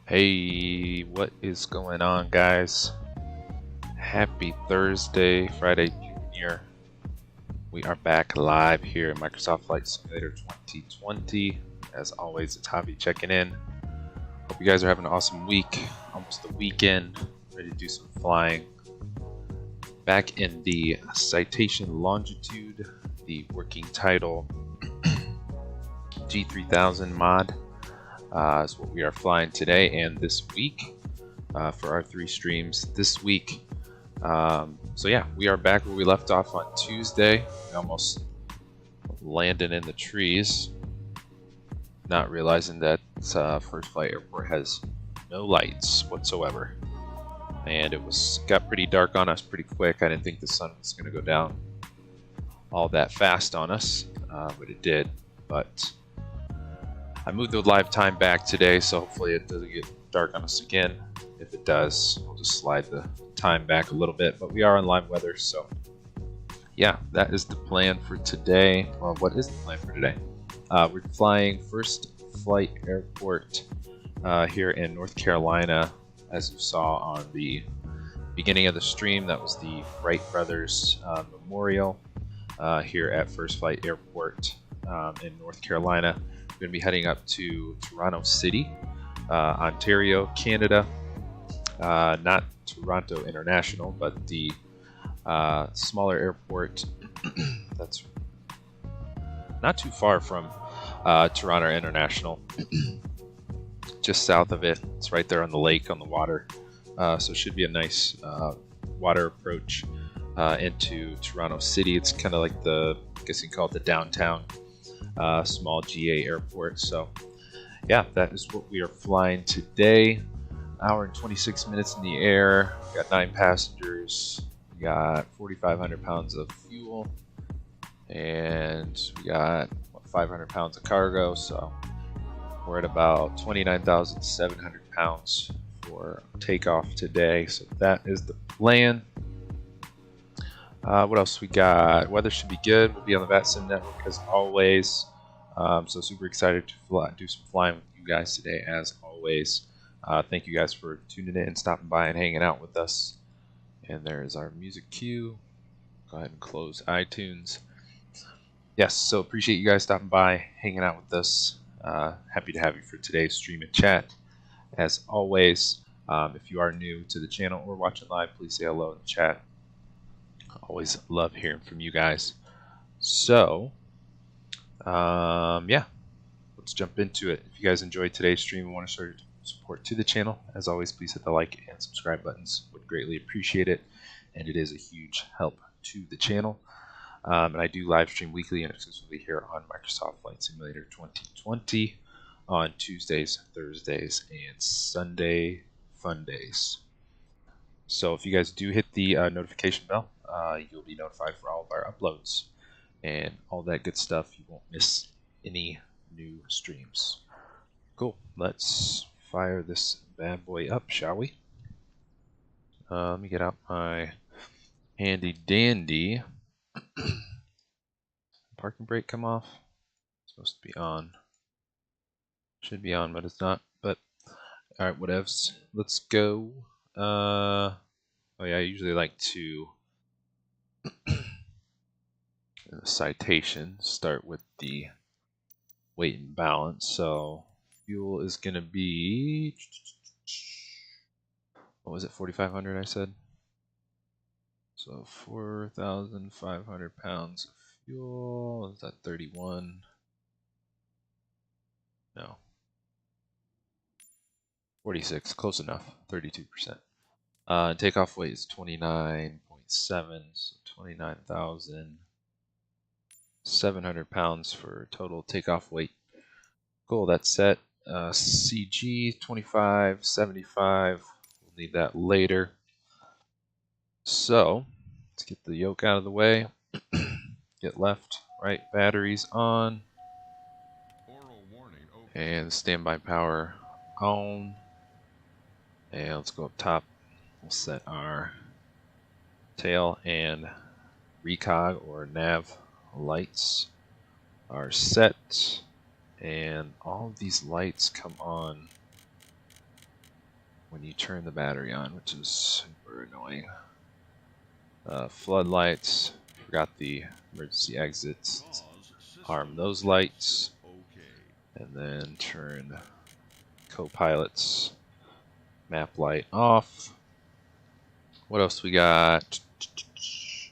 Hey, what is going on, guys? Happy Thursday, Friday Junior. We are back live here in Microsoft Flight Simulator 2020. As always, it's Javi checking in. Hope you guys are having an awesome week. Almost the weekend. Ready to do some flying. Back in the Citation Longitude, the working title G3000 mod. Is what we are flying today and this week for our 3 streams this week. So yeah, we are back where we left off on Tuesday. We almost landed in the trees, not realizing that First Flight Airport has no lights whatsoever, and it got pretty dark on us pretty quick. I didn't think the sun was going to go down all that fast on us, but it did. But I moved the live time back today, so hopefully it doesn't get dark on us again. If it does, we'll just slide the time back a little bit, but we are on live weather, so yeah, that is the plan for today. Well, what is the plan for today? We're flying First Flight Airport here in North Carolina. As you saw on the beginning of the stream, that was the Wright Brothers Memorial here at First Flight Airport in North Carolina. We're going to be heading up to Toronto City, Ontario, Canada. Not Toronto International, but the smaller airport that's not too far from Toronto International. Just south of it. It's right there on the lake, on the water. So it should be a nice water approach into Toronto City. It's kind of like I guess you can call it the downtown small GA airport. So yeah, that is what we are flying today. Hour and 26 minutes in the air. We got 9 passengers. We got 4,500 pounds of fuel, and we got 500 pounds of cargo. So we're at about 29,700 pounds for takeoff today. So that is the plan. What else we got? Weather should be good. We'll be on the Vatsim network as always. So super excited to do some flying with you guys today as always. Thank you guys for tuning in, stopping by, and hanging out with us. And there's our music cue. Go ahead and close iTunes. Yes, so appreciate you guys stopping by, hanging out with us. Happy to have you for today's stream and chat. As always, if you are new to the channel or watching live, please say hello in the chat. Always love hearing from you guys. So, yeah, let's jump into it. If you guys enjoyed today's stream and want to show your support to the channel, as always, please hit the like and subscribe buttons. Would greatly appreciate it, and it is a huge help to the channel. And I do live stream weekly and exclusively here on Microsoft Flight Simulator 2020 on Tuesdays, Thursdays, and Sunday fun days. So if you guys do hit the notification bell, you'll be notified for all of our uploads and all that good stuff. You won't miss any new streams. Cool. Let's fire this bad boy up, shall we? Let me get out my handy dandy. Parking brake come off. It's supposed to be on. Should be on, but it's not. But alright, whatevs. Let's go. Oh yeah, I usually like to in the citation start with the weight and balance. So fuel is gonna be, what was it, 4,500 I said? So 4,500 pounds of fuel. Is that 31? No. 46, close enough. 32%. Takeoff weight is 29.7, so 29,700 pounds for total takeoff weight. Cool, that's set. CG 2575. We'll need that later. So let's get the yoke out of the way. Get left, right batteries on, and standby power on. And let's go up top. We'll set our tail and recog or nav lights are set, and all of these lights come on when you turn the battery on, which is super annoying. Floodlights, forgot the emergency exits. Arm those lights, and then turn co-pilot's map light off. What else we got?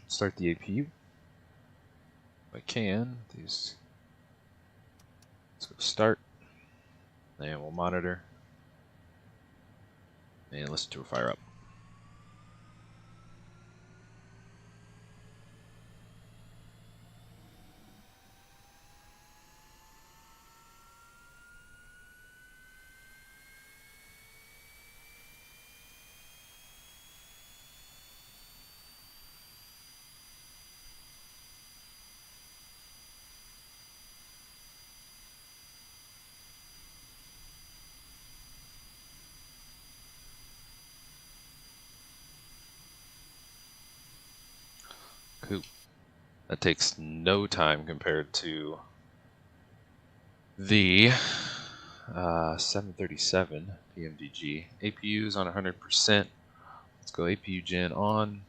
Start the APU. If I can. Let's go start. And we'll monitor. And listen to her fire up. Cool. That takes no time compared to the 737 PMDG. APU is on 100%. Let's go APU gen on.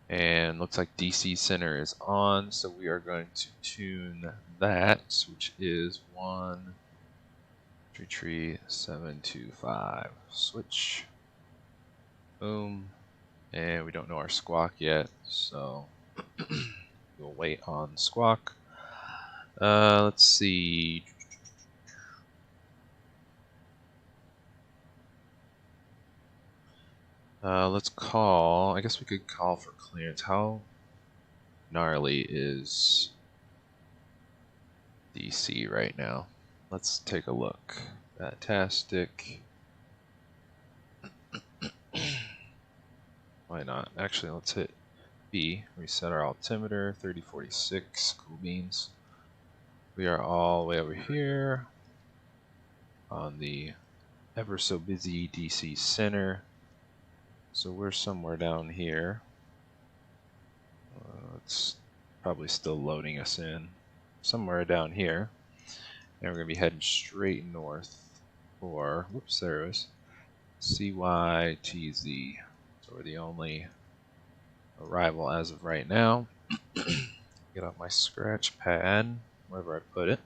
And looks like DC center is on, so we are going to tune that, which is 133.725. Switch. Boom. And we don't know our squawk yet, so we'll wait on squawk. Let's see. Let's call. I guess we could call for clearance. How gnarly is DC right now? Let's take a look. Fantastic. Why not? Actually, let's hit B. Reset our altimeter. 3046. Cool beans. We are all the way over here on the ever so busy DC center. So we're somewhere down here. It's probably still loading us in. Somewhere down here. And we're going to be heading straight north for, whoops, there it is, CYTZ. So we're the only arrival as of right now. Get off my scratch pad, wherever I put it.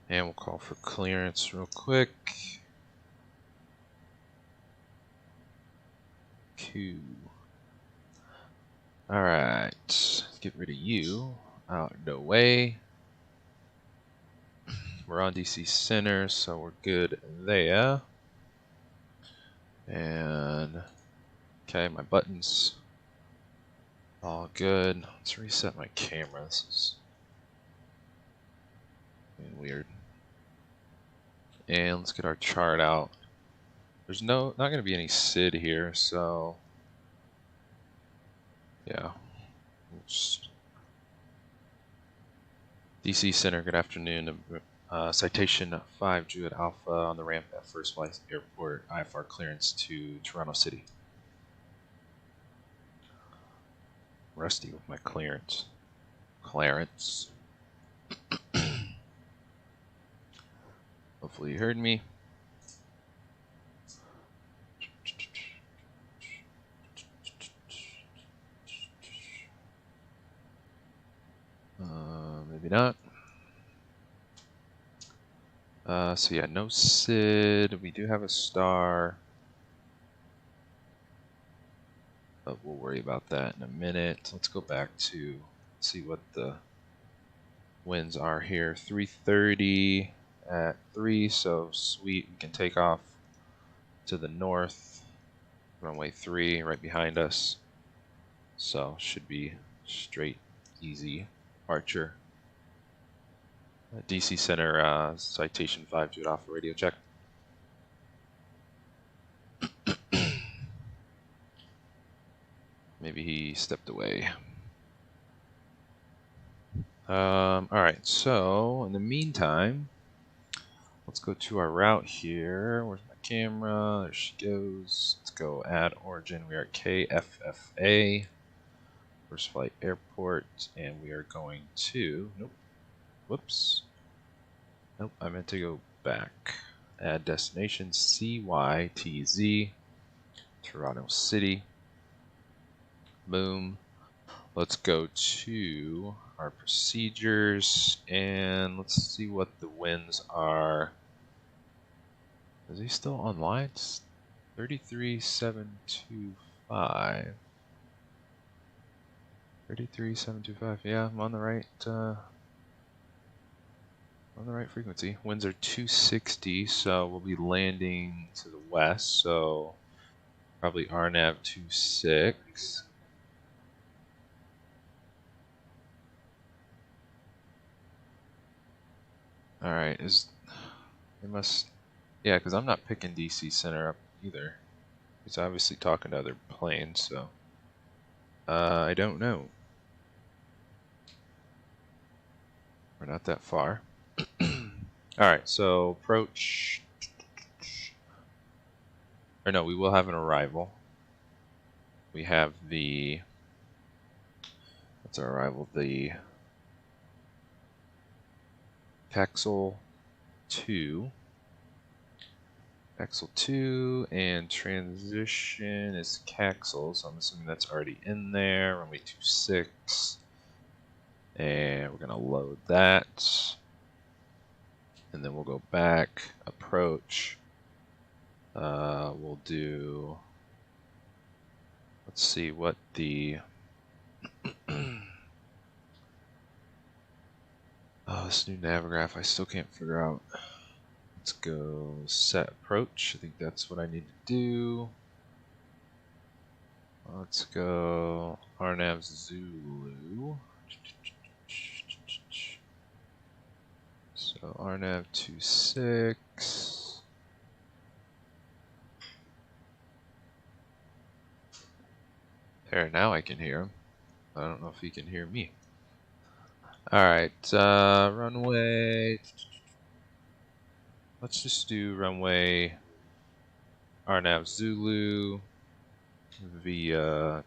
And we'll call for clearance real quick. Q. Alright, get rid of you out of the way. We're on DC center, so we're good there. And okay, my buttons all good. Let's reset my camera. This is weird. And let's get our chart out. There's not going to be any SID here, so yeah. DC Center, good afternoon. Citation 5 Juliet Alpha on the ramp at First Flight Airport, IFR clearance to Toronto City. Rusty with my clearance. Clarence. Hopefully you heard me. Maybe not. So yeah, no SID. We do have a star, but we'll worry about that in a minute. Let's go back to see what the winds are here. 330 at 3, so sweet. We can take off to the north. Runway 3 right behind us. So should be straight, easy departure. DC Center, Citation 5 Juliet Alpha radio check. Maybe he stepped away. Alright, so in the meantime, let's go to our route here. Where's my camera? There she goes. Let's go add origin. We are at KFFA, First Flight Airport, and we are going to, nope, whoops. Nope, I meant to go back. add destination CYTZ, Toronto City. Boom. Let's go to our procedures and let's see what the wins are. Is he still online? It's 33,725. 33,725. Yeah, I'm on the right frequency. Winds are 260, so we'll be landing to the west. So probably RNAV 26. All right, it must, yeah, because I'm not picking DC center up either. He's obviously talking to other planes, so I don't know. We're not that far. Alright, so approach. Or no, we will have an arrival. We have the. What's our arrival? The KAXOL 2. KAXOL 2 and transition is KAXOL, so I'm assuming that's already in there. Runway 26. And we're going to load that. And then we'll go back, approach. We'll do, let's see what the, oh, this new Navigraph, I still can't figure out. Let's go set approach. I think that's what I need to do. Let's go RNAV Zulu. So RNAV 26. There, now I can hear him. I don't know if he can hear me. Alright, runway. Let's just do runway RNAV Zulu via.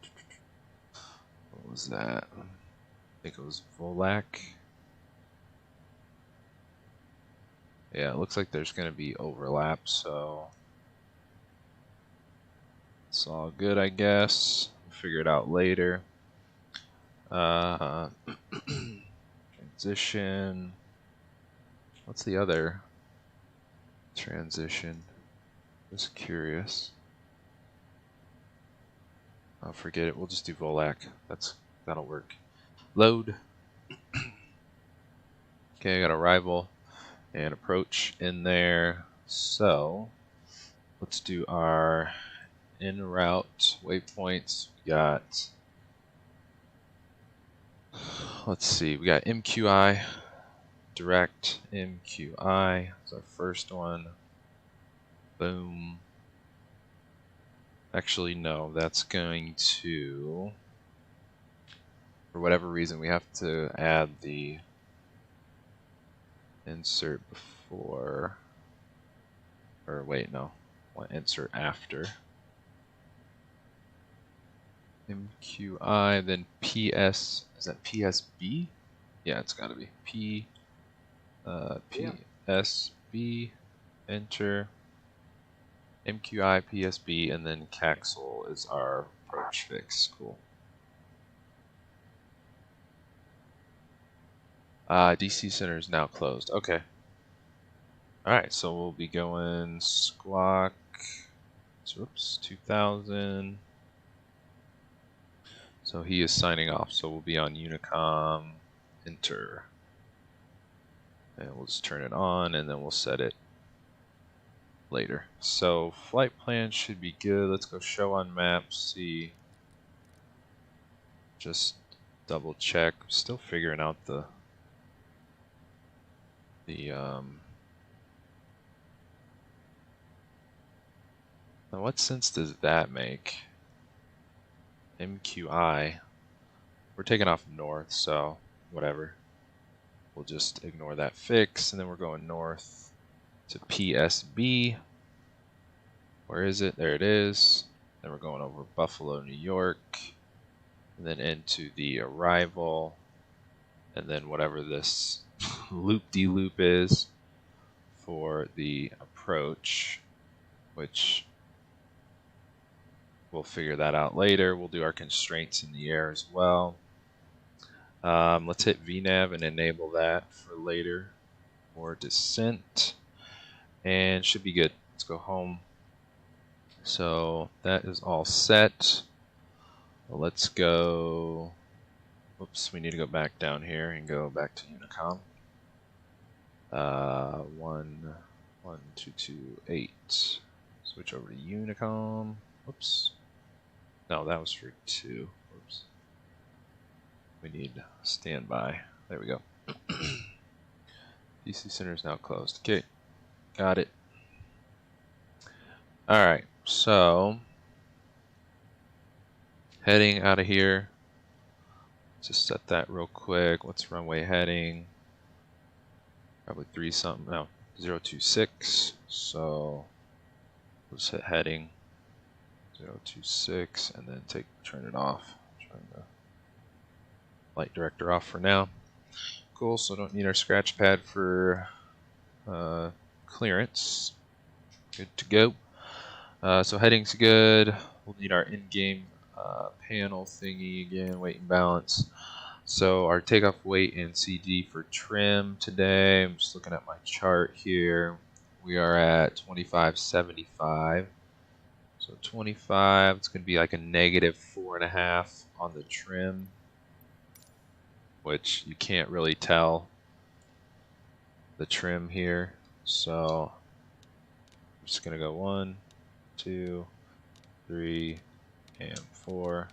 What was that? I think it was Volak. Yeah, it looks like there's going to be overlap, so it's all good, I guess. We'll figure it out later. Transition. What's the other transition? Just curious. I'll forget it. We'll just do Volak. That'll work. Load. Okay, I got arrival and approach in there. So let's do our en route waypoints. We got, let's see, we got MQI, direct MQI is our first one. Boom. Actually, no, that's going to, for whatever reason, we have to add the insert before, or wait, no, we'll insert after. MQI, then PS, is that PSB? Yeah, it's gotta be PSB, enter, MQI PSB, and then KAXOL is our approach fix. Cool. DC center is now closed. Okay. Alright, so we'll be going squawk, oops, 2000. So he is signing off, so we'll be on Unicom, enter. And we'll just turn it on, and then we'll set it later. So flight plan should be good. Let's go show on maps, see. Just double check. Still figuring out the now what sense does that make? MQI. We're taking off north, so whatever. We'll just ignore that fix, and then we're going north to PSB. Where is it? There it is. Then we're going over Buffalo, New York, and then into the arrival, and then whatever this loop-de-loop is, for the approach, which we'll figure that out later. We'll do our constraints in the air as well. Let's hit VNav and enable that for later or descent, and should be good. Let's go home. So that is all set. Well, let's go. Oops, we need to go back down here and go back to Unicom. 1.2.2.8. Switch over to Unicom. Oops. No, that was for 2. Oops. We need standby. There we go. DC Center is now closed. Okay, got it. Alright, so heading out of here. Just set that real quick. What's runway heading? Probably 3 something. No, 026. So let's hit heading 026 and then turn it off. Turn the light director off for now. Cool. So don't need our scratch pad for clearance. Good to go. So heading's good. We'll need our in-game panel thingy again, weight and balance. So our takeoff weight and CD for trim today, I'm just looking at my chart here. We are at 2575. So 25, it's going to be like a negative 4.5 on the trim, which you can't really tell the trim here. So I'm just going to go 1, 2, 3, and 4.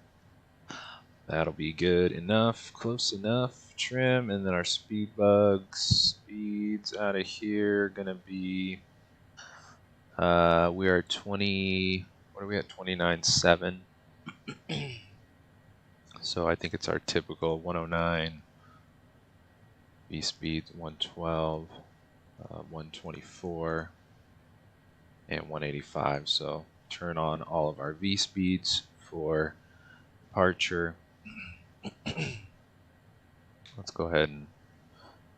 That'll be good enough, close enough. Trim, and then our speed bugs. Speeds out of here gonna be. We are 20. What are we at? 29.7. So I think it's our typical 109. V speeds 112, 124, and 185. So turn on all of our V speeds for departure. Let's go ahead and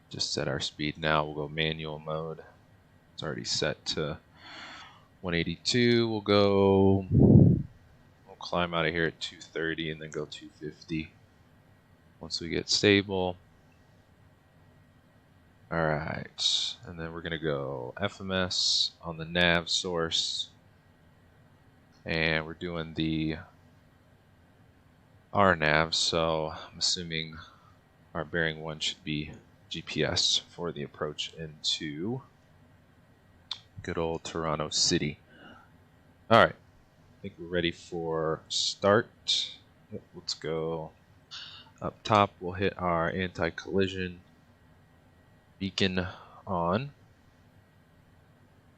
just set our speed now. We'll go manual mode. It's already set to 182. We'll climb out of here at 230 and then go 250 once we get stable. Alright, and then we're going to go FMS on the nav source, and we're doing the RNAV, so I'm assuming our bearing 1 should be GPS for the approach into good old Toronto City. Alright, I think we're ready for start. Yep, let's go up top. We'll hit our anti-collision beacon on,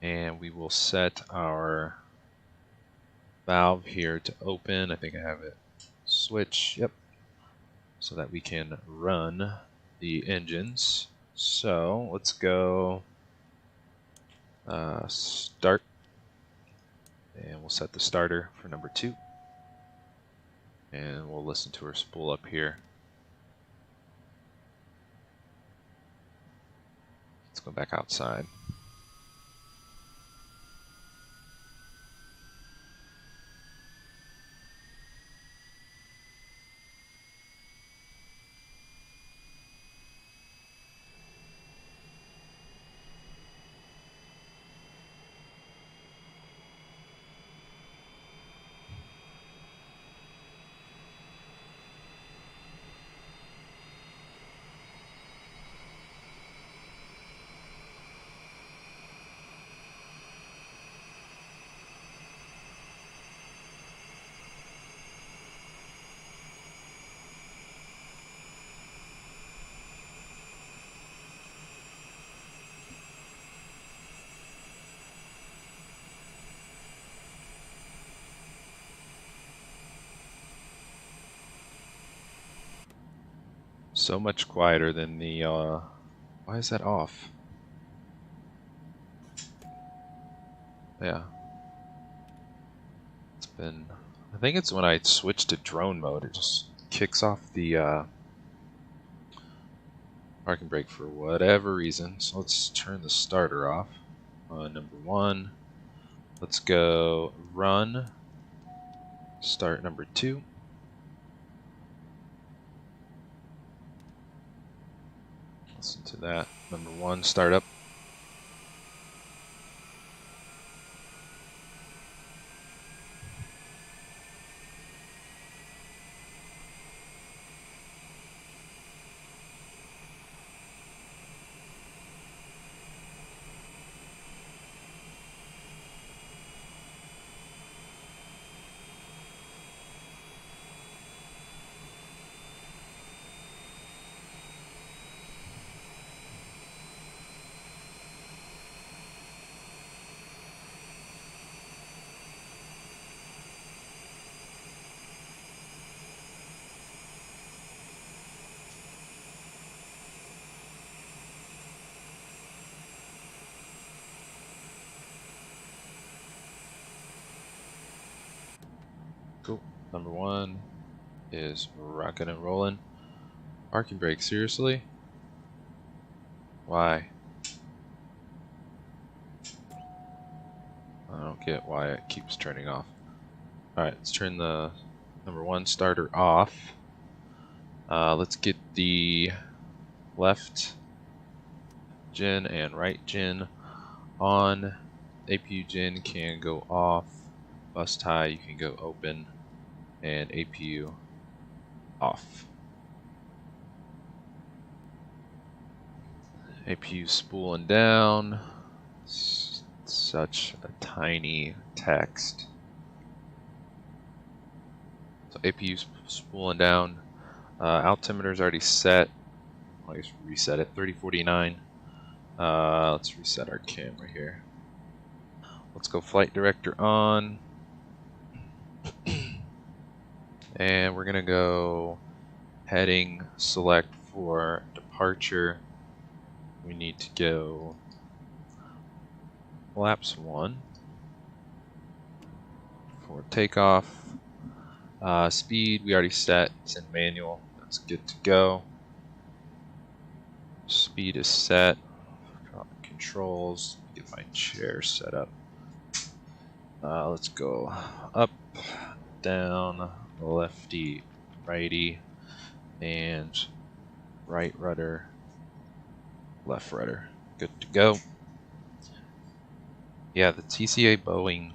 and we will set our valve here to open. I think I have it switch, yep, so that we can run the engines. So let's go start, and we'll set the starter for number 2, and we'll listen to her spool up here. Let's go back outside. So much quieter than the, why is that off? Yeah. It's been, I think it's when I switch to drone mode, it just kicks off the parking brake for whatever reason. So let's turn the starter off. on number 1. Let's go run. Start number 2. Listen to that. Number 1 startup. Cool. Number 1 is rocking and rolling. Parking brake, seriously? Why? I don't get why it keeps turning off. Alright, let's turn the number 1 starter off. Let's get the left gen and right gen on. APU gen can go off. Bus tie, you can go open. And APU off. APU spooling down. Such a tiny text. So APU spooling down. Altimeter's already set. I'll just reset it. 3049. Let's reset our camera here. Let's go flight director on. And we're gonna go heading select for departure. We need to go flaps 1 for takeoff. Speed we already set, it's in manual, that's good to go. Speed is set. Controls, get my chair set up. Let's go up, down, lefty, righty, and right rudder, left rudder. Good to go. Yeah, the TCA Boeing,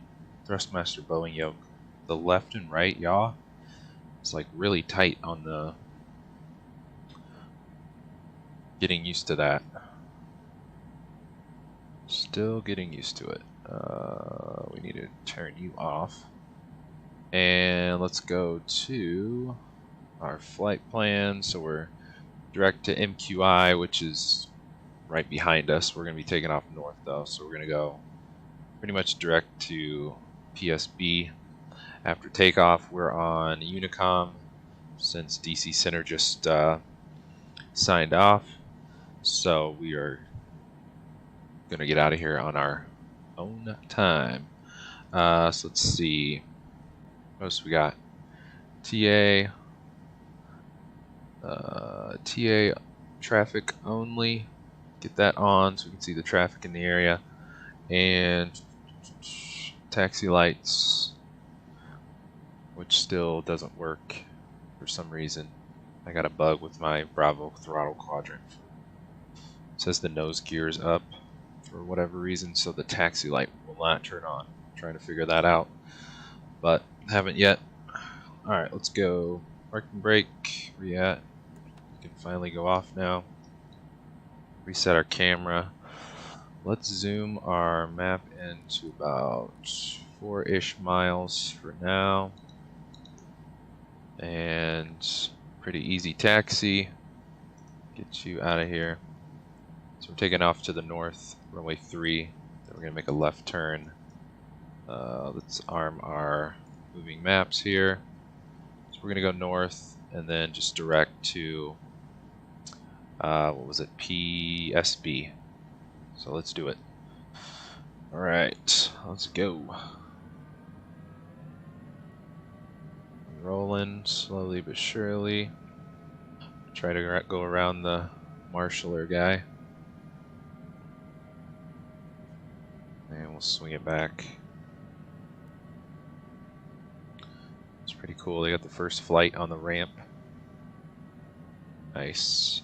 Thrustmaster Boeing yoke, the left and right yaw is like really tight on the, getting used to that. Still getting used to it. We need to turn you off. And let's go to our flight plan. So we're direct to MQI, which is right behind us. We're going to be taking off north though, so we're going to go pretty much direct to PSB. After takeoff, we're on Unicom since DC Center just signed off. So we are going to get out of here on our own time. So let's see. What else we got? TA traffic only. Get that on so we can see the traffic in the area. And taxi lights, which still doesn't work for some reason. I got a bug with my Bravo throttle quadrant. It says the nose gear is up for whatever reason, so the taxi light will not turn on. I'm trying to figure that out, but haven't yet. Alright, let's go. Parking brake, where you at? We can finally go off now. Reset our camera. Let's zoom our map into about 4-ish miles for now. And pretty easy taxi. Get you out of here. So we're taking off to the north, runway 3. Then we're going to make a left turn. Let's arm our moving maps here. So we're going to go north and then just direct to, what was it, PSB. So let's do it. Alright, let's go. Rolling slowly but surely. Try to go around the marshaller guy. we'll swing it back. It's pretty cool. They got the first flight on the ramp. Nice.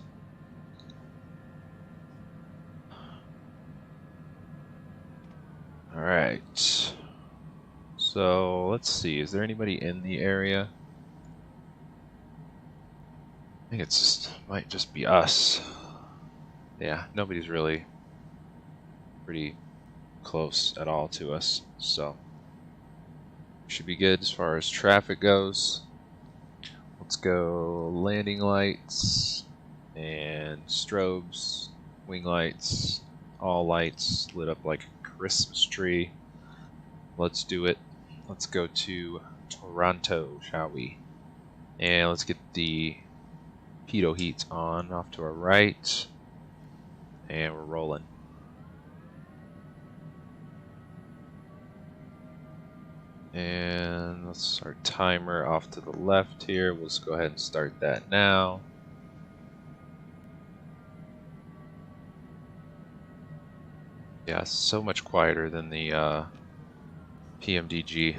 Alright. So, let's see. Is there anybody in the area? I think it's just, might just be us. Yeah, nobody's really pretty close at all to us. So, should be good as far as traffic goes. Let's go landing lights and strobes, wing lights, all lights lit up like a Christmas tree. Let's do it. Let's go to Toronto, shall we? And let's get the pitot heat on off to our right. And we're rolling. And let's start timer off to the left here. We'll just go ahead and start that now. Yeah, so much quieter than the PMDG.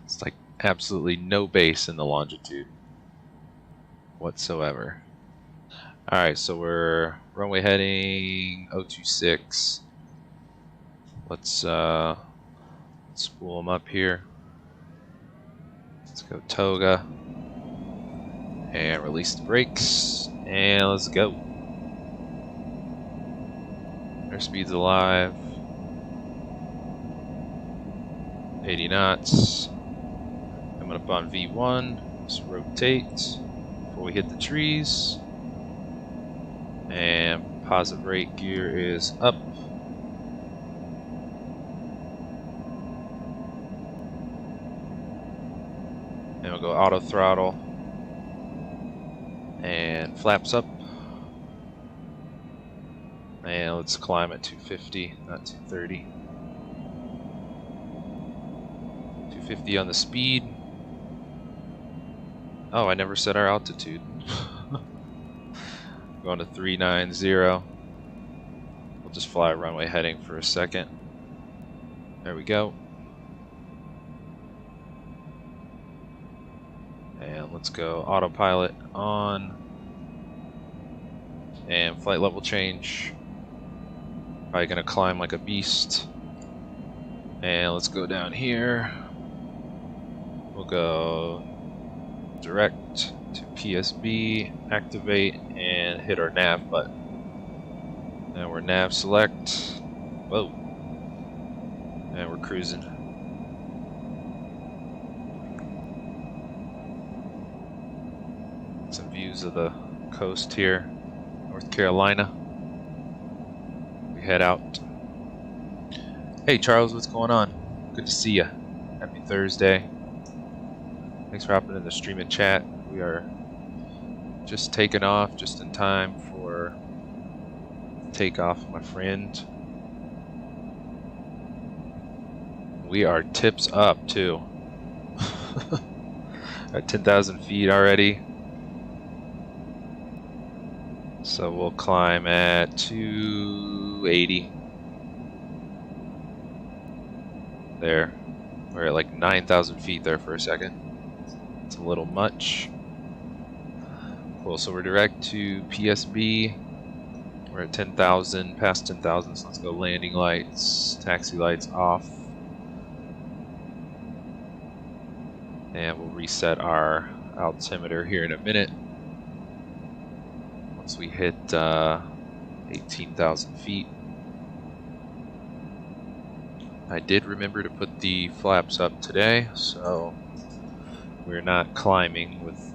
It's like absolutely no bass in the longitude whatsoever. Alright, so we're runway heading 026. Let's spool them up here. Let's go toga and release the brakes and let's go. Airspeed's alive. 80 knots. Coming up on V1. Let's rotate before we hit the trees. And composite brake gear is up. And we'll go auto throttle and flaps up. And let's climb at 250, not 230. 250 on the speed. Oh, I never set our altitude. Going to 390. We'll just fly runway heading for a second. There we go. And let's go autopilot on. And flight level change. Probably gonna climb like a beast. And let's go down here. We'll go direct to PSB, activate, and hit our nav button. Now we're nav select. Whoa. And we're cruising. Some views of the coast here, North Carolina. We head out. Hey Charles, what's going on? Good to see you. Happy Thursday. Thanks for hopping in the stream and chat. We are just taking off just in time for takeoff, my friend. We are tips up too. At 10,000 feet already. So we'll climb at 280. There. We're at like 9,000 feet there for a second. It's a little much. Cool, so we're direct to PSB. We're at 10,000, past 10,000, so let's go landing lights, taxi lights off. And we'll reset our altimeter here in a minute. Once we hit 18,000 feet. I did remember to put the flaps up today, so we're not climbing with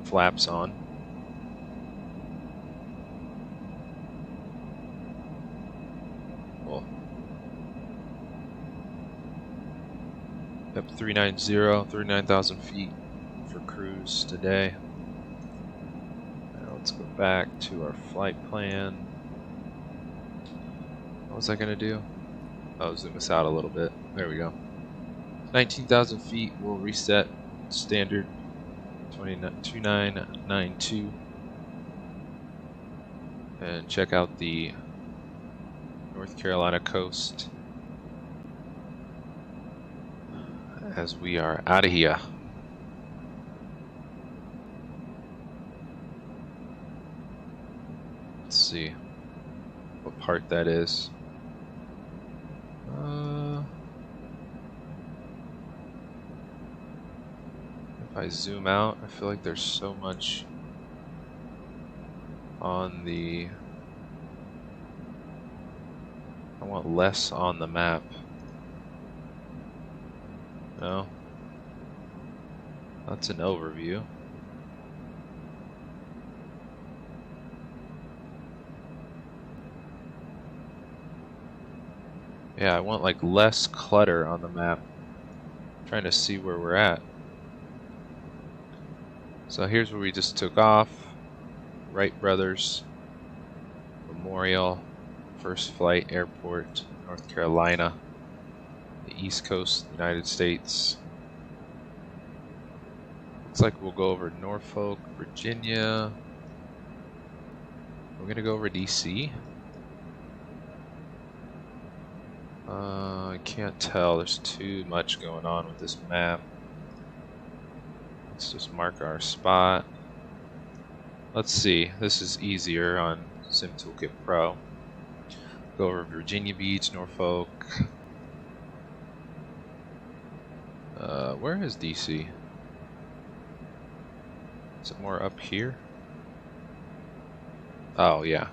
flaps on. Cool. Yep, 390, 39,000 feet for cruise today. Now let's go back to our flight plan. What was I gonna do? Oh, zoom us out a little bit. There we go. 19,000 feet, we'll reset standard 2992 and check out the North Carolina coast as we are out of here. Let's see what part that is. If I zoom out, I feel like there's so much on the... I want less on the map. No. That's an overview. Yeah, I want like less clutter on the map. I'm trying to see where we're at. So here's where we just took off. Wright Brothers Memorial First Flight Airport, North Carolina, the East Coast, United States. Looks like we'll go over Norfolk, Virginia. We're gonna go over DC. I can't tell. There's too much going on with this map. Let's just mark our spot. Let's see. This is easier on Sim Toolkit Pro. Go over Virginia Beach, Norfolk. Where is DC? Is it more up here? Oh yeah.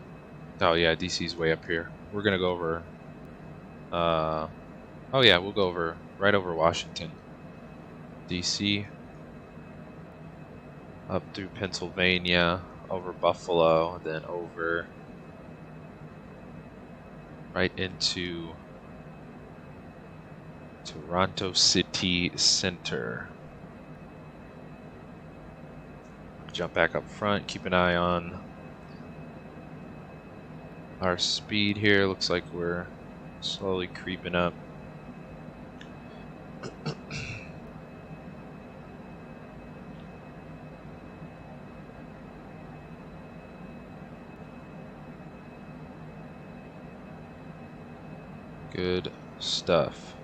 Oh yeah, DC's way up here. We're gonna go over oh yeah, we'll go over right over Washington, DC, up through Pennsylvania, over Buffalo, then over right into Toronto City Center. Jump back up front, keep an eye on our speed here. Looks like we're slowly creeping up. Good stuff.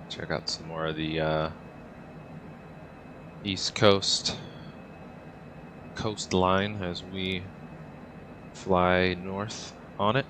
Check out some more of the East Coast coastline as we fly north on it.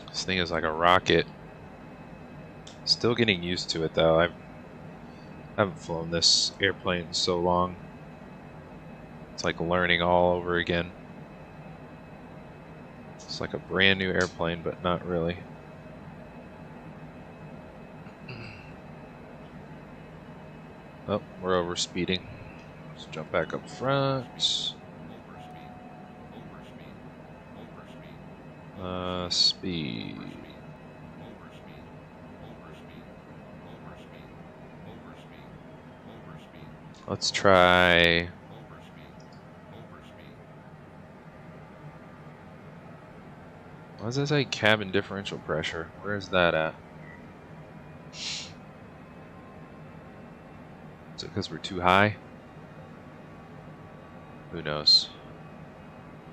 This thing is like a rocket. Still getting used to it though. I haven't flown this airplane in so long. It's like learning all over again. It's like a brand new airplane, but not really. Oh, we're over speeding. Let's jump back up front. Speed. Let's try. What does that say? Cabin differential pressure. Where is that at? Is it because we're too high? Who knows?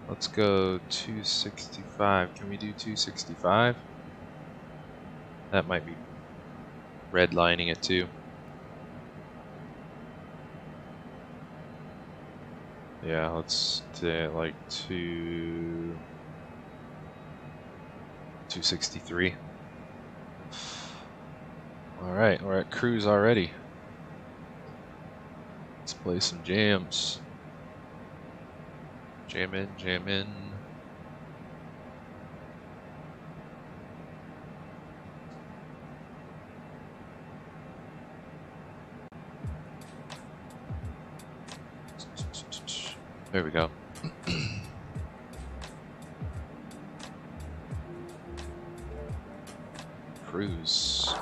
Let's go 265. Can we do 265? That might be redlining it too. Yeah, let's do like 263. Alright, we're at cruise already. Let's play some jams. Jam in, jam in. There we go. Cruise.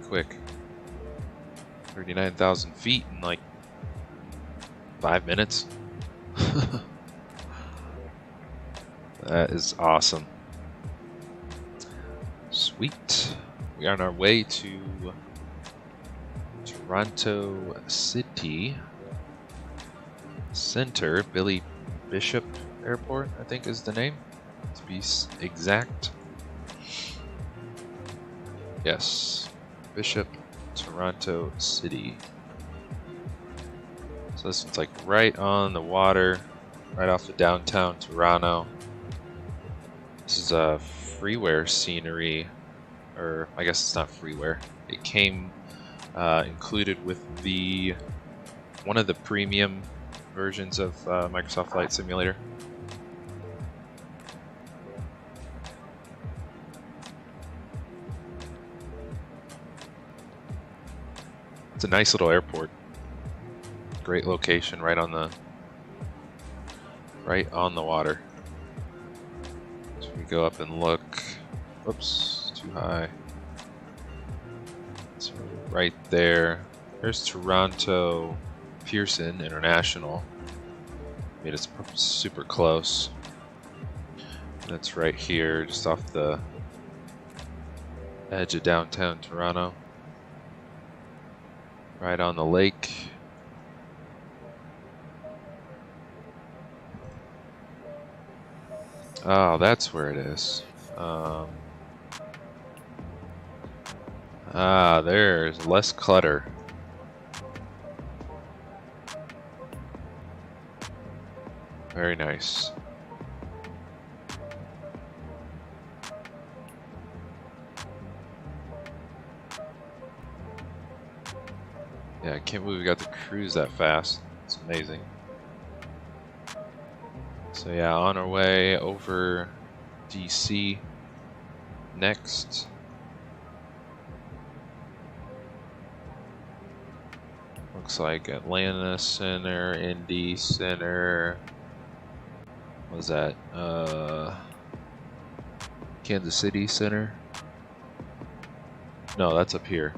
quick. 39,000 feet in like 5 minutes. That is awesome. Sweet. We are on our way to Toronto City Center. Billy Bishop Airport, I think is the name, to be exact. Yes, Bishop, Toronto City. So this one's like right on the water, right off the downtown Toronto. This is a freeware scenery, or I guess it's not freeware. It came included with the one of the premium versions of Microsoft Flight Simulator. It's a nice little airport. Great location, right on the water. So we go up and look. Whoops, too high. So right there. There's Toronto Pearson International. I mean, it's super close. That's right here, just off the edge of downtown Toronto. Right on the lake. Oh, that's where it is. There's less clutter. Very nice. Yeah, I can't believe we got to cruise that fast. It's amazing. So yeah, on our way over DC next. Looks like Atlanta Center, Indy Center. What was that? Kansas City Center? No, that's up here.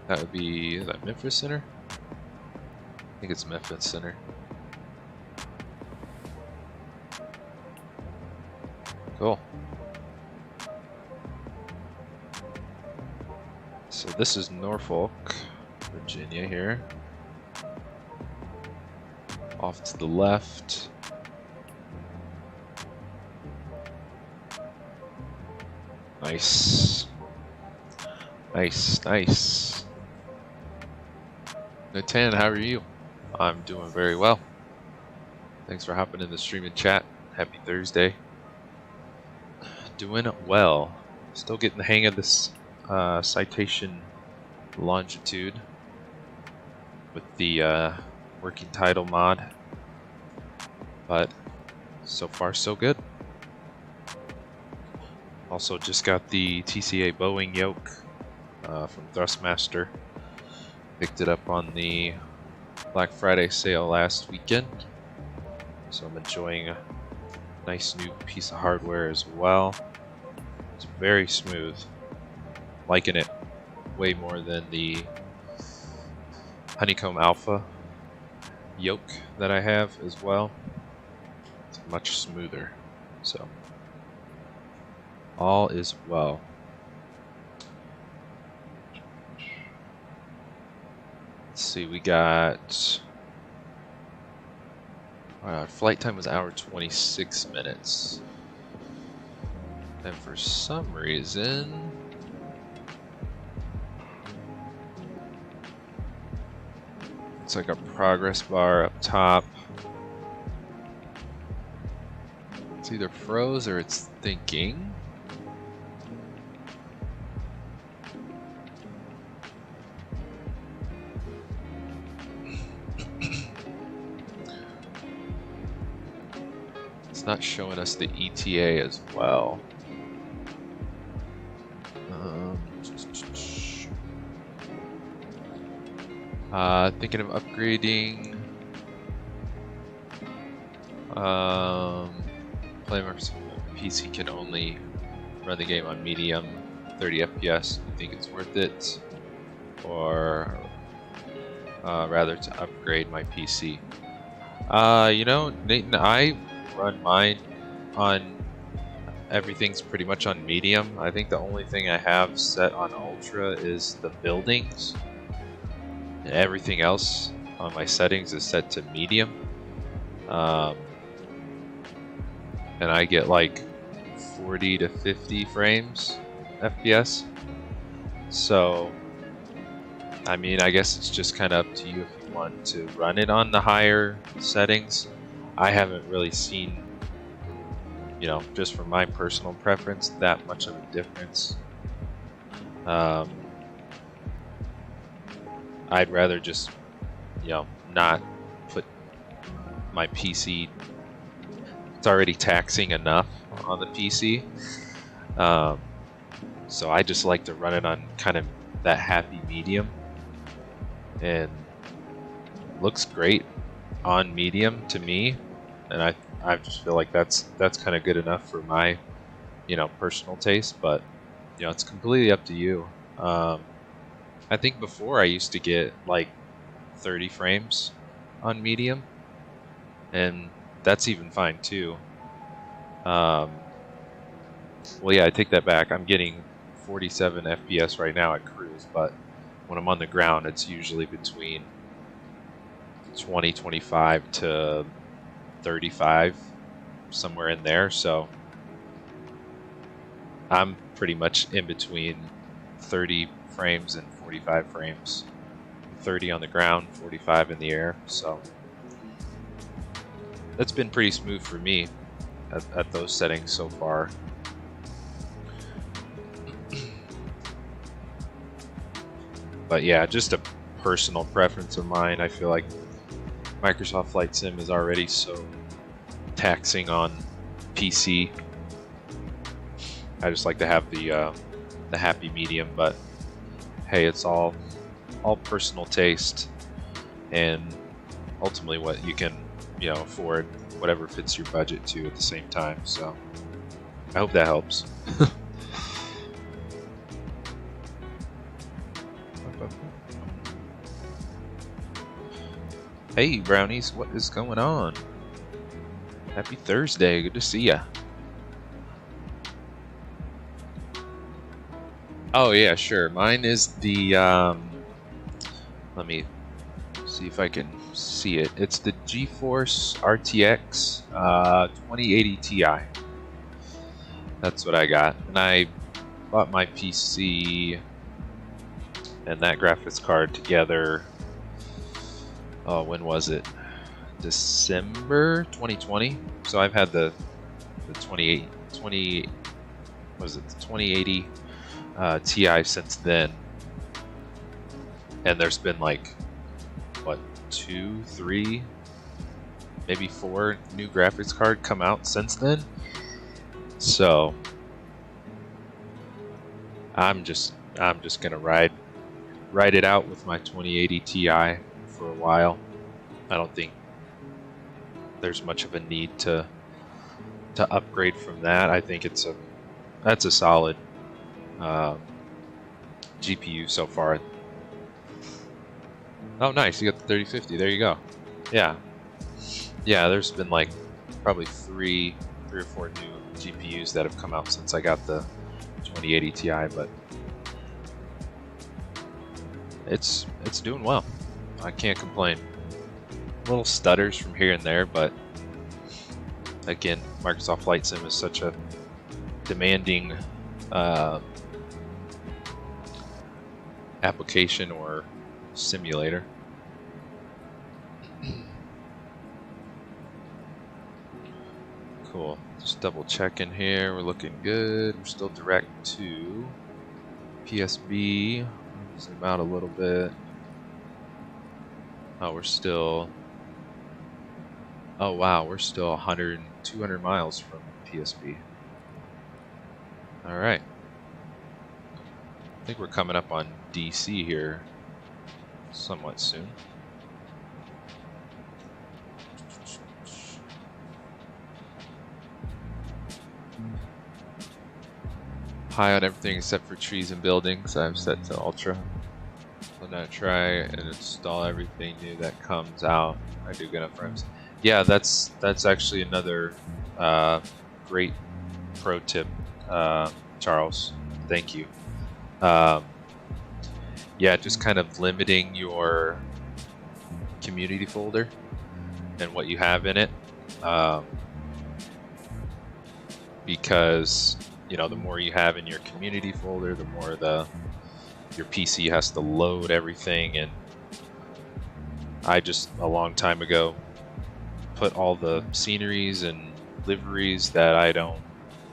That would be, is that Memphis Center? I think it's Memphis Center. Cool. So this is Norfolk, Virginia here. Off to the left. Nice. Nice, nice. Natan, how are you? I'm doing very well. Thanks for hopping in the stream and chat. Happy Thursday. Doing well. Still getting the hang of this Citation Longitude with the working title mod. But so far so good. Also just got the TCA Boeing Yoke from Thrustmaster. Picked it up on the Black Friday sale last weekend. So I'm enjoying a nice new piece of hardware as well. It's very smooth. Liking it way more than the Honeycomb Alpha Yoke that I have as well. It's much smoother. So all is well. Let's see, we got flight time was 1:26 minutes. And for some reason it's like a progress bar up top. It's either froze or it's thinking. It's not showing us the ETA as well. Thinking of upgrading. PC can only run the game on medium, 30 FPS. I think it's worth it. or rather to upgrade my PC? You know, Nathan, I run mine on everything's pretty much on medium. I think the only thing I have set on ultra is the buildings. And everything else on my settings is set to medium. And I get like 40 to 50 frames FPS. So, I mean, I guess it's just kind of up to you if you want to run it on the higher settings. I haven't really seen, you know, just from my personal preference, that much of a difference. I'd rather just, you know, not put my PC, it's already taxing enough on the PC. So I just like to run it on kind of that happy medium, and looks great on medium to me, and I just feel like that's kind of good enough for my, you know, personal taste. But you know, it's completely up to you. I think before I used to get like 30 frames on medium, and that's even fine too. Well, yeah, I take that back. I'm getting 47 FPS right now at cruise, but when I'm on the ground, it's usually between 20, 25 to 35, somewhere in there. So I'm pretty much in between 30 frames and 45 frames. 30 on the ground, 45 in the air. So that's been pretty smooth for me at those settings so far. But yeah, just a personal preference of mine. I feel like Microsoft Flight Sim is already so taxing on PC. I just like to have the happy medium, but hey, it's all personal taste, and ultimately what you can, you know, afford, whatever fits your budget too at the same time. So I hope that helps. Hey brownies, what is going on? Happy Thursday, good to see ya. Oh yeah, sure. Mine is the let me see if I can see it. It's the GeForce RTX 2080 Ti. That's what I got. And I bought my PC and that graphics card together. Oh, when was it? December 2020. So I've had the 2080 Ti since then. And there's been like, what, 2, 3, maybe 4 new graphics card come out since then. So I'm just gonna ride it out with my 2080 Ti for a while. I don't think there's much of a need to upgrade from that. I think that's a solid GPU so far. Oh, nice! You got the 3050. There you go. Yeah. There's been like probably three or four new GPUs that have come out since I got the 2080 Ti, but it's doing well. I can't complain. Little stutters from here and there, but again, Microsoft Flight Sim is such a demanding application or simulator. Cool. Just double checking here. We're looking good. We're still direct to PSB. Zoom out a little bit. Oh, we're still. Oh wow, we're still 200 miles from PSB. All right. I think we're coming up on DC here somewhat soon. High on everything except for trees and buildings. I've set to ultra. not try and install everything new that comes out. I do get up frames. Yeah, that's actually another great pro tip, Charles. Thank you. Yeah, just kind of limiting your community folder and what you have in it, because you know, the more you have in your community folder, the more your PC has to load everything. And I just a long time ago put all the sceneries and liveries that I don't,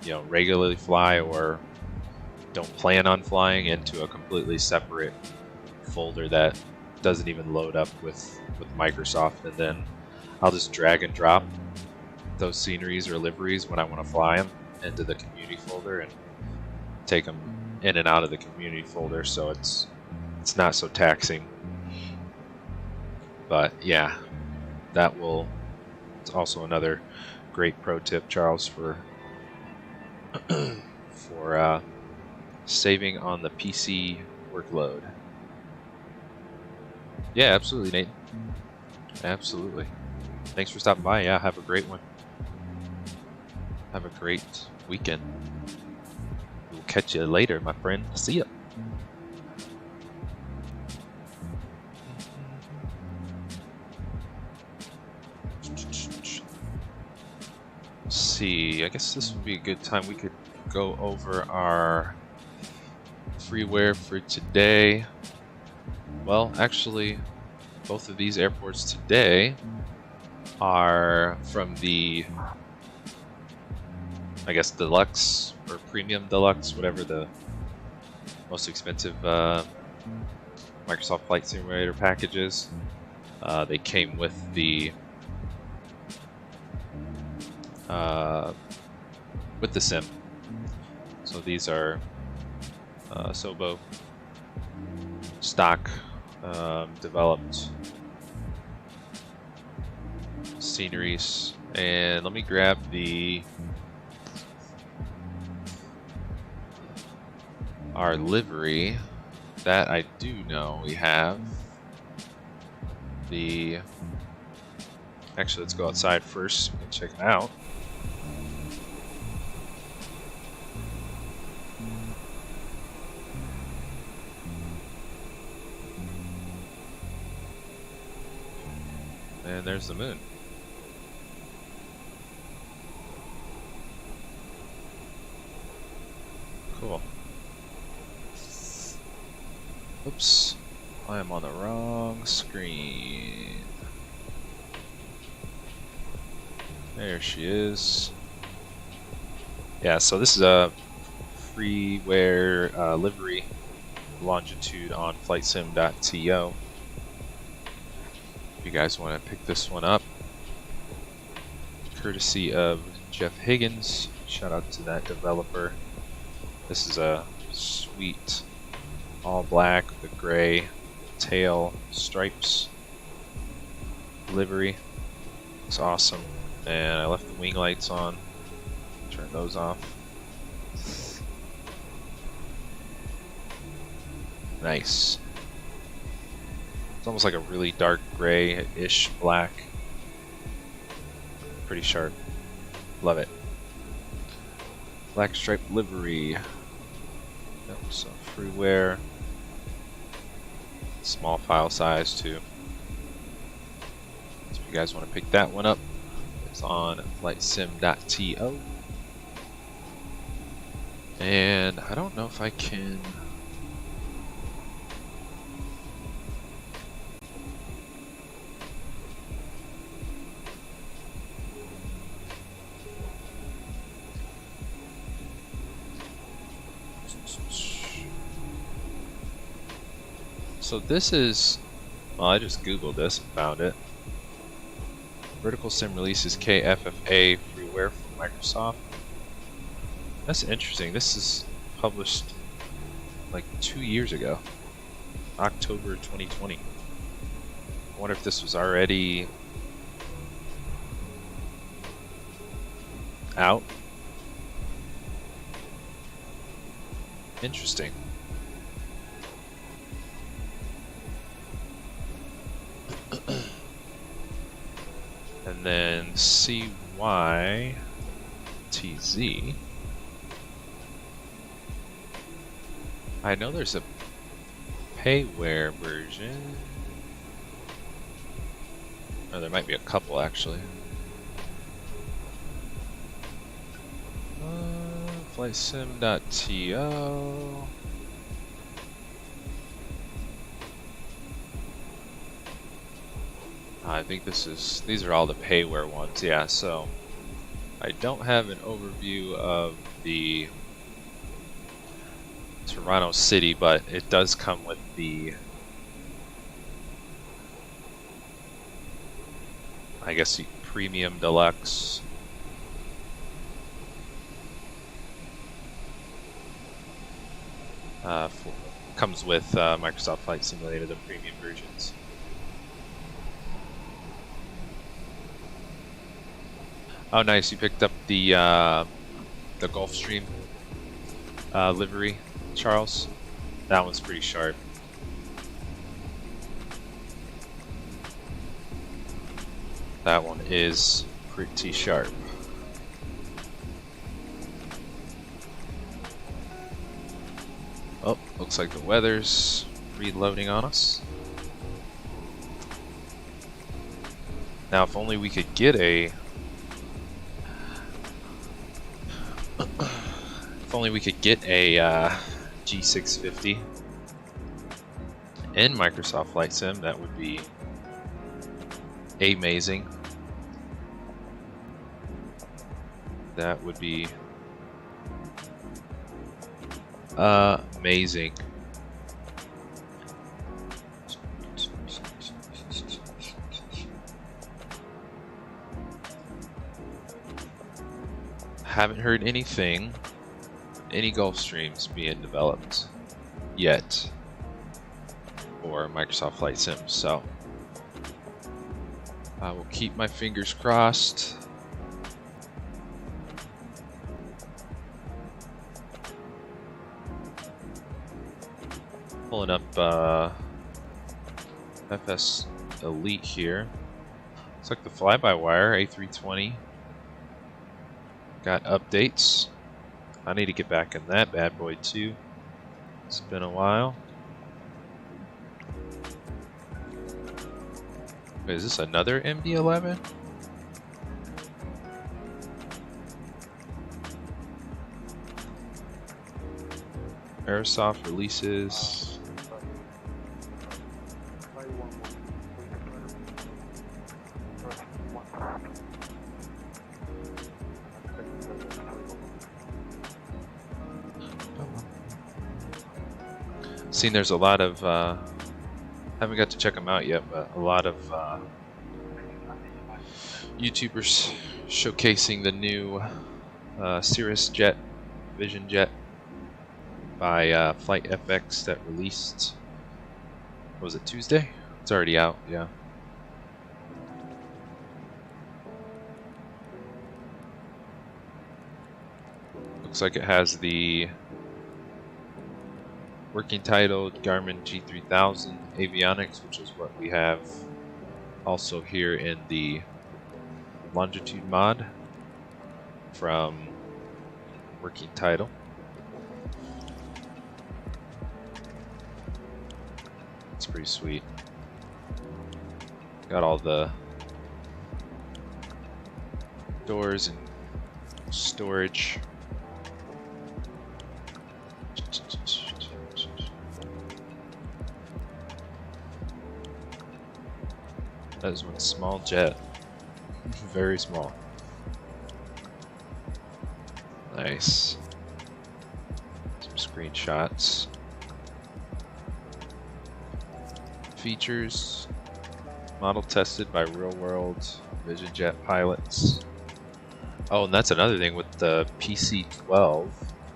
you know, regularly fly or don't plan on flying into a completely separate folder that doesn't even load up with Microsoft, and then I'll just drag and drop those sceneries or liveries when I want to fly them into the community folder and take them in and out of the community folder, so it's not so taxing. But yeah, it's also another great pro tip, Charles, for for saving on the PC workload. Yeah, absolutely, Nate. Absolutely. Thanks for stopping by. Yeah, have a great one. Have a great weekend. We'll catch you later, my friend. See ya. Let's see. I guess this would be a good time. We could go over our freeware for today. Well, actually, both of these airports today are from the, I guess, Deluxe or Premium Deluxe, whatever the most expensive Microsoft Flight Simulator packages. They came with the sim. So these are Sobo stock developed sceneries. And let me grab our livery that I do know we have. Actually, let's go outside first and check it out. And there's the moon. Cool. Oops, I am on the wrong screen. There she is. Yeah, so this is a freeware livery longitude on flightsim.to. If you guys want to pick this one up, courtesy of Jeff Higgins. Shout out to that developer. This is a sweet all black with gray tail stripes livery. It's awesome. And I left the wing lights on. Turn those off. Nice. It's almost like a really dark gray-ish black. Pretty sharp. Love it. Black striped livery. So freeware. Small file size too. So if you guys want to pick that one up, it's on flightsim.to. And I don't know if I can. So this is, well, I just googled this and found it. Vertical Sim releases KFFA freeware from Microsoft. That's interesting. This is published like 2 years ago, October 2020. I wonder if this was already out. Interesting. And then CYTZ. I know there's a payware version. Oh, there might be a couple actually. FlightSim.to. I think these are all the payware ones, yeah, so I don't have an overview of the Toronto City, but it does come with the, I guess, the Premium Deluxe. Comes with Microsoft Flight Simulator, the premium versions. Oh, nice! You picked up the Gulfstream livery, Charles. That one's pretty sharp. That one is pretty sharp. Oh, looks like the weather's reloading on us. Now, if only we could get a... if only we could get a G650 in Microsoft Flight Sim, that would be amazing. That would be amazing. Haven't heard anything, any Gulfstreams being developed yet for Microsoft Flight Sim, so I will keep my fingers crossed. Pulling up FS Elite here. Looks like the fly-by-wire A320 got updates. I need to get back in that bad boy too. It's been a while. Wait, is this another MD-11? Airsoft releases. Seen there's a lot of haven't got to check them out yet, but a lot of YouTubers showcasing the new Cirrus jet, Vision jet by Flight FX that released, was it Tuesday? It's already out, yeah. Looks like it has the working title Garmin G3000 avionics, which is what we have also here in the Longitude mod from working title. It's pretty sweet. Got all the doors and storage. That is one small jet. Very small. Nice. Some screenshots. Features. Model tested by real-world Vision jet pilots. Oh, and that's another thing with the PC-12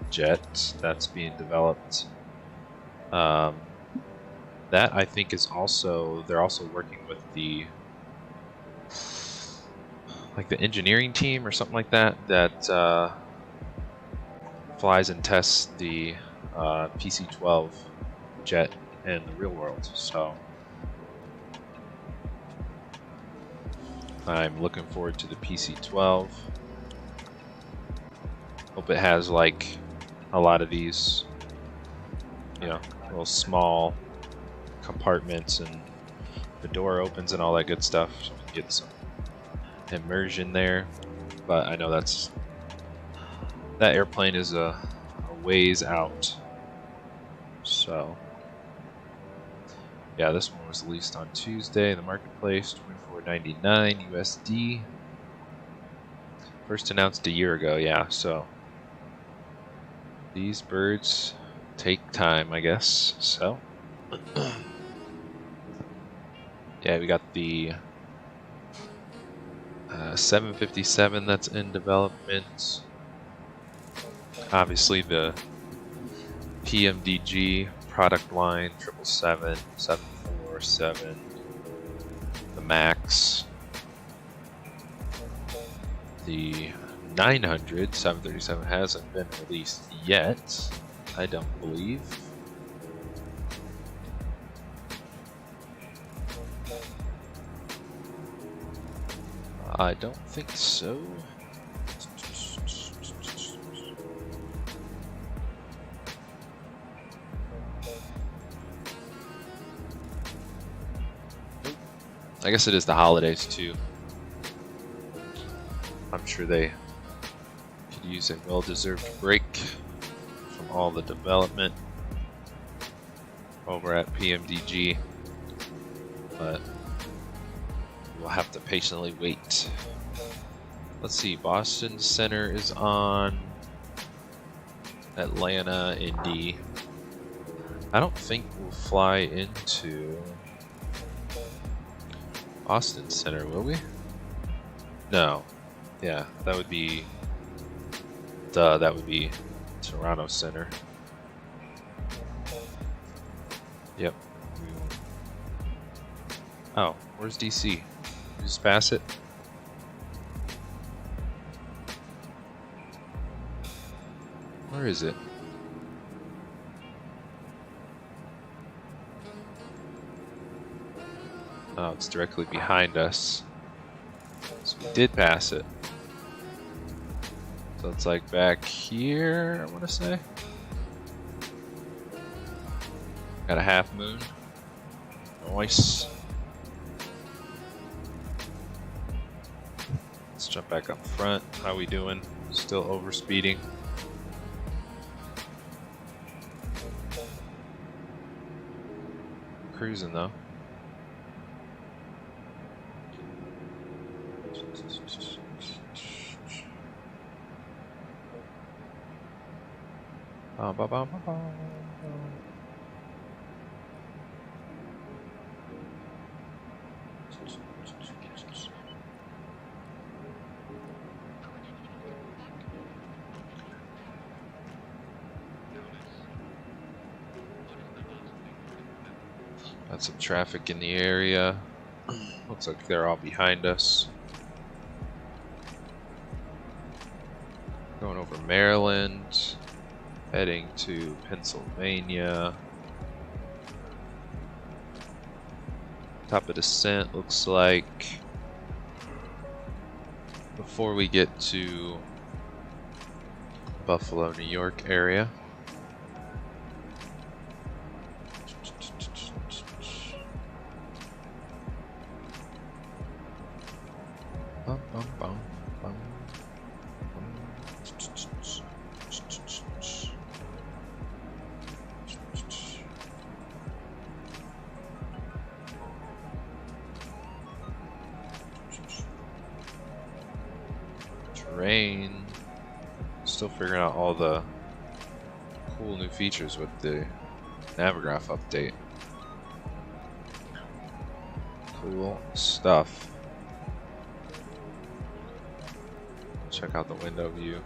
jet that's being developed. That I think is also, they're also working with the, like the engineering team or something like that, that flies and tests the PC-12 jet in the real world. So I'm looking forward to the PC12. Hope it has like a lot of these, you know, little small compartments and the door opens and all that good stuff. So we can get some immersion there. But I know that airplane is a ways out. So yeah, this one was released on Tuesday in the marketplace, $24.99 USD. First announced a year ago, yeah, so these birds take time, I guess. So yeah, we got the 757 that's in development. Obviously the PMDG product line, 777, 747, the Max, the 900, 737 hasn't been released yet, I don't believe. I don't think so. I guess it is the holidays too. I'm sure they could use a well-deserved break from all the development over at PMDG, but we'll have to patiently wait. Let's see, Boston Center is on, Atlanta, Indy. I don't think we'll fly into Austin Center, will we? No. Yeah, that would be Toronto Center. Yep. Oh, where's DC? You just pass it? Where is it? Oh, it's directly behind us. So we did pass it. So it's like back here, I want to say. Got a half moon. Nice. Let's jump back up front. How we doing? Still overspeeding. Cruising though. Got some traffic in the area. Looks like they're all behind us. Going over Maryland, heading to Pennsylvania. Top of descent looks like before we get to Buffalo, New York area. Terrain. Still figuring out all the cool new features with the Navigraph update. Cool stuff. Check out the window view.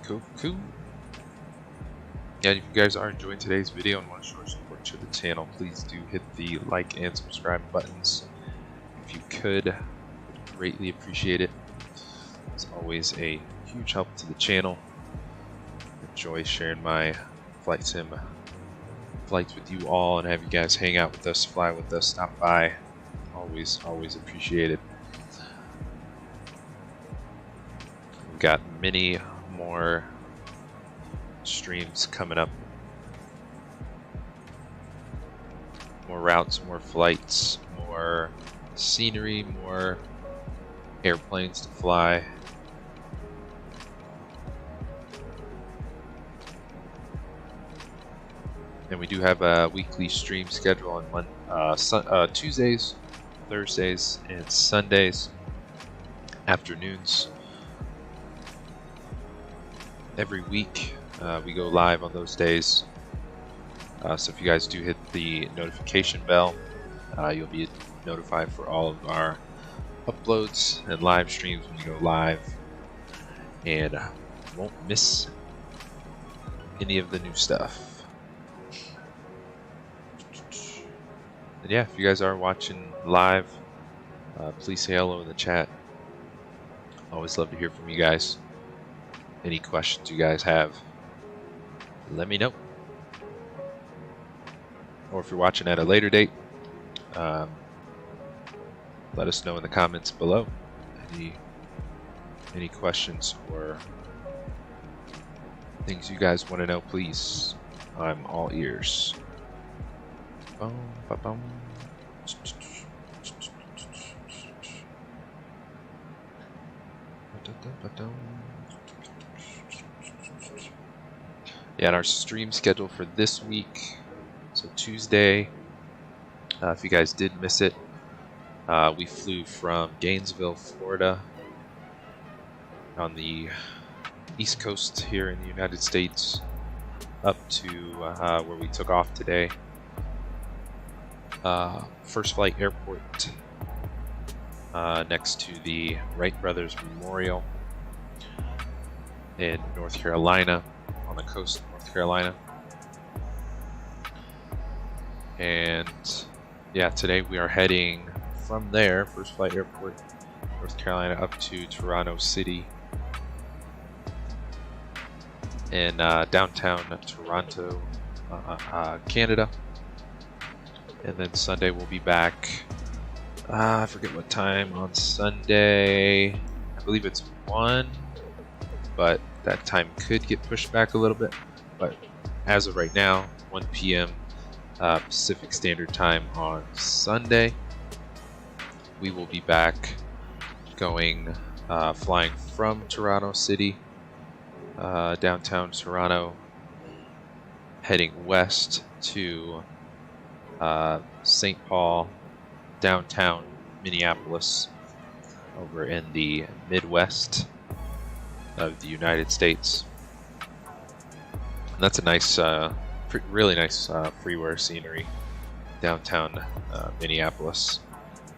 Cool. Yeah, if you guys are enjoying today's video and want to show support to the channel, please do hit the like and subscribe buttons. If you could, would greatly appreciate it. It's always a huge help to the channel. Enjoy sharing my flight sim flights with you all and have you guys hang out with us, fly with us, stop by. Always appreciated. We've got many more streams coming up. More routes, more flights, more scenery, more airplanes to fly. And we do have a weekly stream schedule on Tuesdays, Thursdays, and Sundays afternoons. Every week we go live on those days. So if you guys do hit the notification bell, you'll be notified for all of our uploads and live streams when we go live, and won't miss any of the new stuff. And yeah, if you guys are watching live, please say hello in the chat. Always love to hear from you guys. Any questions you guys have, let me know. Or if you're watching at a later date, let us know in the comments below. Any questions or things you guys want to know, please. I'm all ears. Yeah, and our stream schedule for this week. So Tuesday, if you guys did miss it, we flew from Gainesville, Florida, on the East Coast here in the United States, up to where we took off today. First Flight Airport, next to the Wright Brothers Memorial in North Carolina, on the coast of North Carolina. And yeah, today we are heading from there, First Flight Airport, North Carolina, up to Toronto City in downtown Toronto, Canada. And then Sunday we'll be back, I forget what time on Sunday. I believe it's 1, but that time could get pushed back a little bit. But as of right now, 1 p.m. Pacific Standard Time on Sunday. We will be back going, flying from Toronto City, downtown Toronto, heading west to St. Paul, downtown Minneapolis, over in the Midwest of the United States. And that's a nice, really nice freeware scenery, downtown Minneapolis.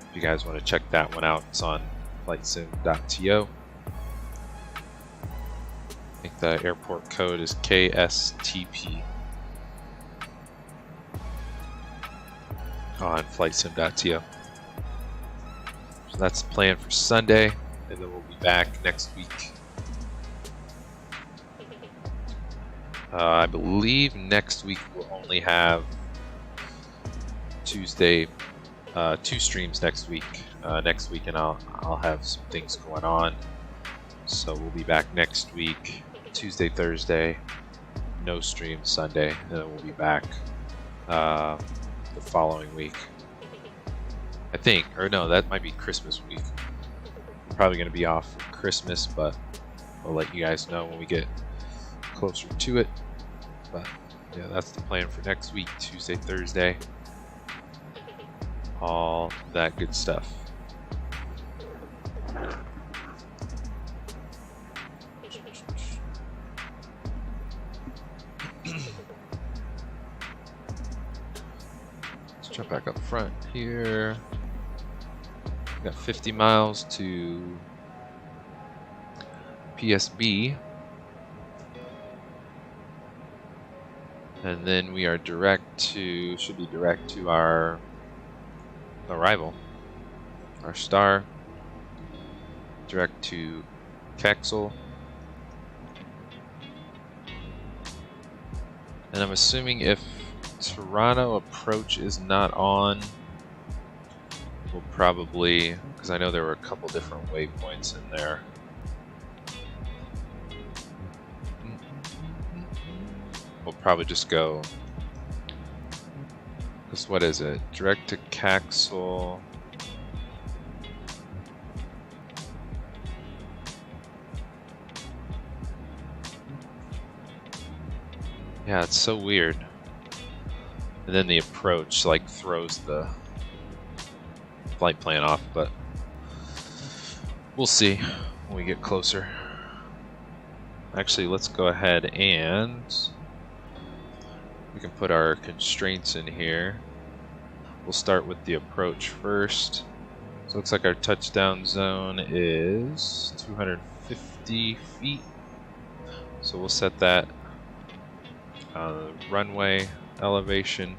If you guys want to check that one out, it's on flightsim.to. I think the airport code is KSTP on flightsim.to. So that's the plan for Sunday, and then we'll be back next week. I believe next week we'll only have Tuesday, 2 streams next week. And I'll have some things going on, so we'll be back next week, Tuesday, Thursday, no stream Sunday, and then we'll be back the following week, I think. Or no, that might be Christmas week. I'm probably going to be off for Christmas, but I'll let you guys know when we get closer to it. But yeah, that's the plan for next week, Tuesday, Thursday, all that good stuff. Let's jump back up front here. We got 50 miles to PSB. And then we are should be direct to our arrival. Our star, direct to Kaxol. And I'm assuming if Toronto approach is not on, we'll probably, because I know there were a couple different waypoints in there. We'll probably just go, because what is it? Direct to Kaxol. Yeah, it's so weird. And then the approach like throws the flight plan off, but we'll see when we get closer. Actually, let's go ahead and we can put our constraints in here. We'll start with the approach first. So it looks like our touchdown zone is 250 feet. So we'll set that runway elevation,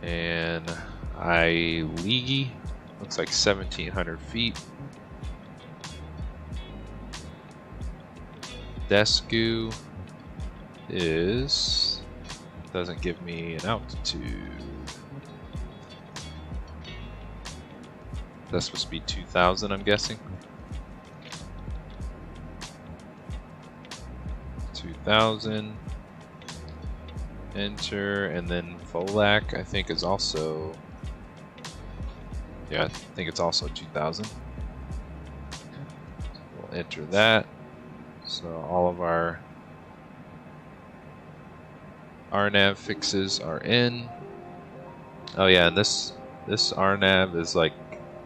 and Ligi looks like 1,700 feet. Desku doesn't give me an altitude. That's supposed to be 2,000, I'm guessing. 2,000. Enter, and then Volak I think is also, yeah, I think it's also 2,000. We'll enter that. So all of our RNAV fixes are in. Oh yeah, and this RNAV is like,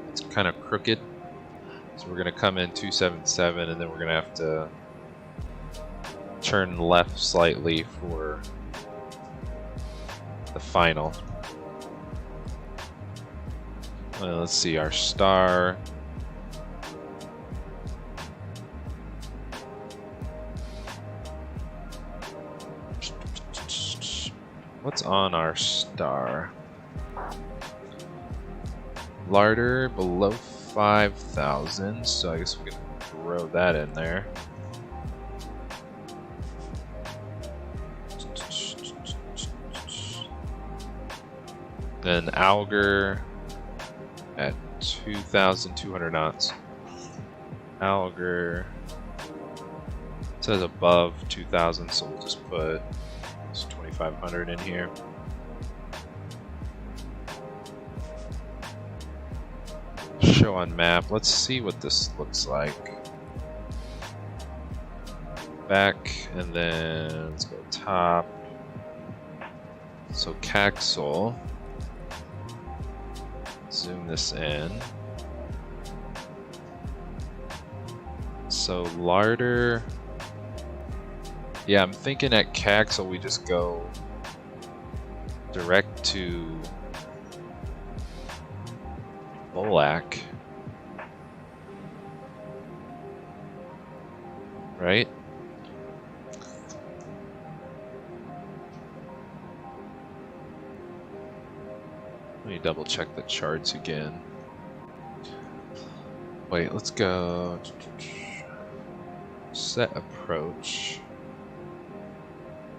it's kind of crooked. So we're gonna come in 277, and then we're gonna have to turn left slightly for the final. Well, let's see, our star. What's on our star? Larder below 5,000, so I guess we can throw that in there. Then Alger at 2,200 knots. Alger says above 2,000, so we'll just put 2,500 in here. Show on map. Let's see what this looks like. Back, and then let's go top. So Kaxol. Zoom this in. So Larder. Yeah, I'm thinking at Kaxol we just go direct to Volak. Right? Let me double check the charts again. Wait, let's go. Set approach.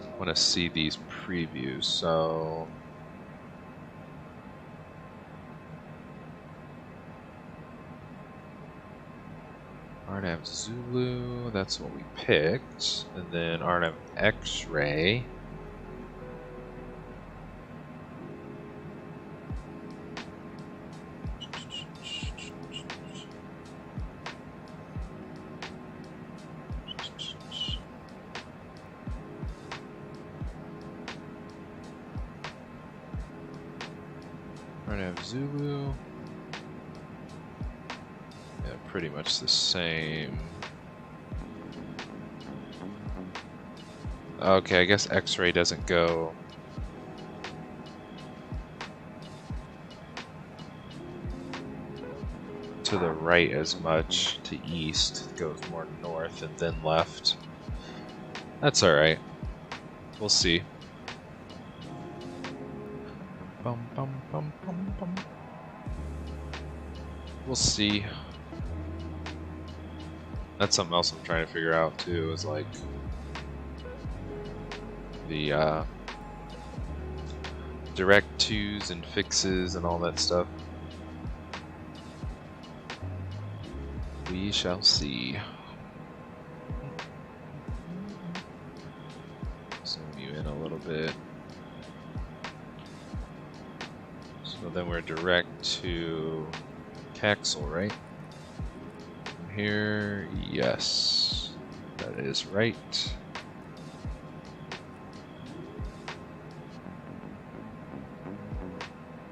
I want to see these previews, so RNAV Zulu, that's what we picked, and then RNAV X-ray. RNAV Zulu. Yeah, pretty much the same. Okay, I guess X-ray doesn't go to the right as much, to east. It goes more north and then left. That's alright. We'll see. Bum, bum, bum, bum, bum. We'll see. That's something else I'm trying to figure out too, is like the direct twos and fixes and all that stuff. We shall see. Zoom you in a little bit. So then we're direct to KAXOL, right? Here, yes, that is right.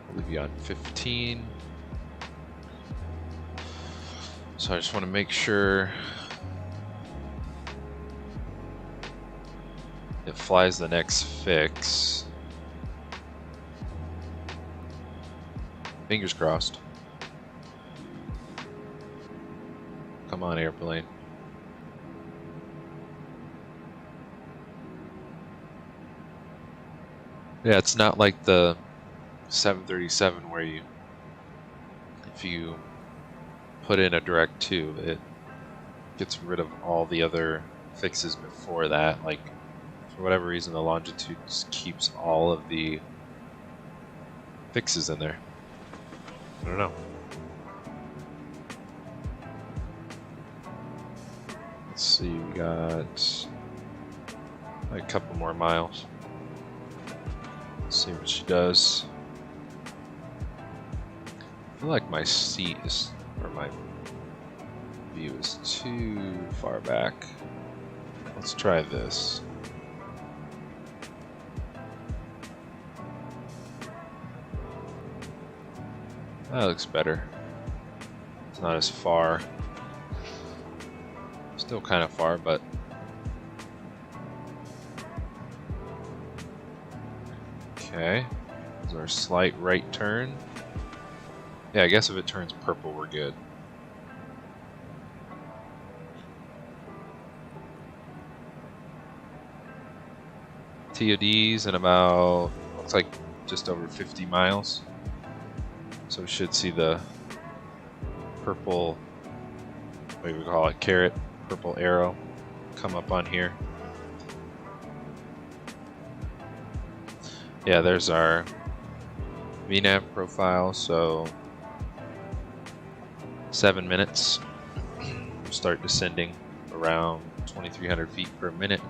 We'll leave you on 15. So I just want to make sure it flies the next fix. Fingers crossed. Come on, airplane. Yeah, it's not like the 737 where you, if you put in a direct 2, it gets rid of all the other fixes before that. Like, for whatever reason, the Longitude just keeps all of the fixes in there. I don't know. Let's see, we got a couple more miles. Let's see what she does. I feel like my seat is, or my view is too far back. Let's try this. That looks better. It's not as far. Still kind of far, but okay. Is our slight right turn? Yeah, I guess if it turns purple, we're good. TODs in about, looks like just over 50 miles. So we should see the purple, what do we call it, carrot, purple arrow come up on here. Yeah, there's our VNAV profile, so 7 minutes. We'll start descending around 2,300 feet per minute.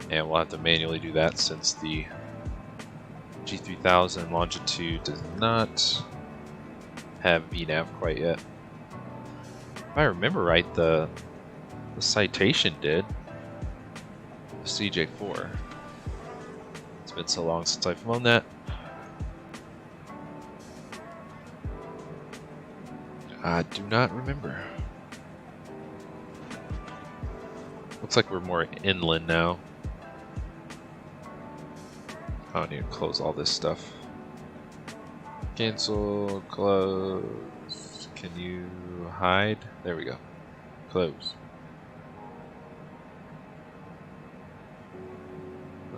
And we'll have to manually do that since the G3000 Longitude does not have VNAV quite yet. If I remember right, the Citation did. The CJ4. It's been so long since I've flown that. I do not remember. Looks like we're more inland now. I need to close all this stuff. Cancel, close. Can you hide? There we go. Close.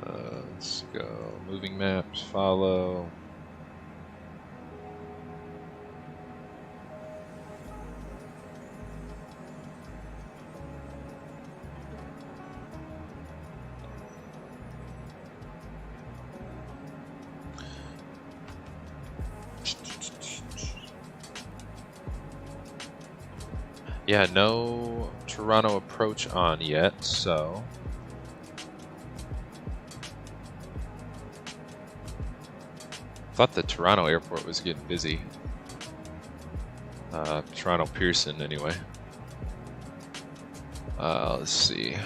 Let's go. Moving maps, follow. Yeah, no Toronto approach on yet, so thought the Toronto airport was getting busy. Toronto Pearson, anyway. Let's see.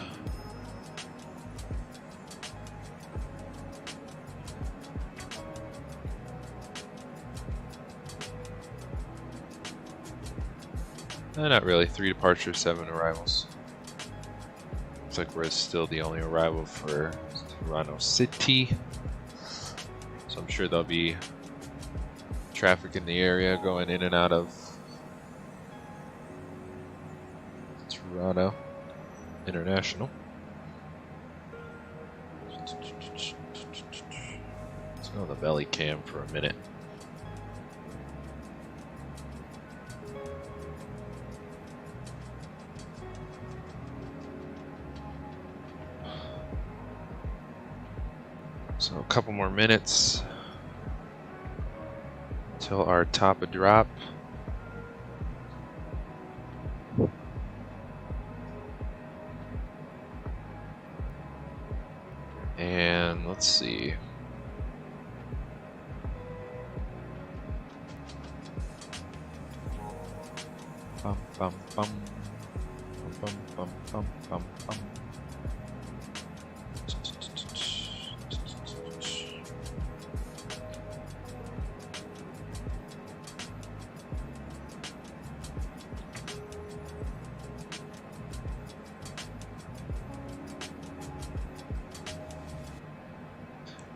Not really. 3 departures, 7 arrivals. Looks like we're still the only arrival for Toronto City. So I'm sure there'll be traffic in the area going in and out of Toronto International. Let's go on the belly cam for a minute. So a couple more minutes till our top of drop. And let's see. Bum bum bum bum bum bum bum bum.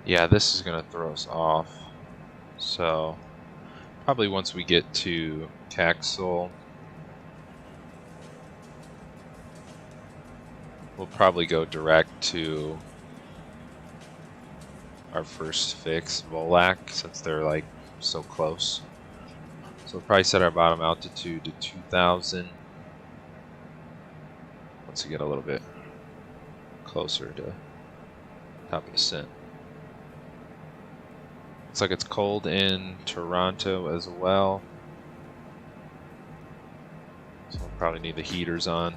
Yeah, this is going to throw us off. So, probably once we get to Kaxol, we'll probably go direct to our first fix, Volak, since they're like so close. So we'll probably set our bottom altitude to 2,000 once we get a little bit closer to top of descent. Looks like it's cold in Toronto as well. So we'll probably need the heaters on.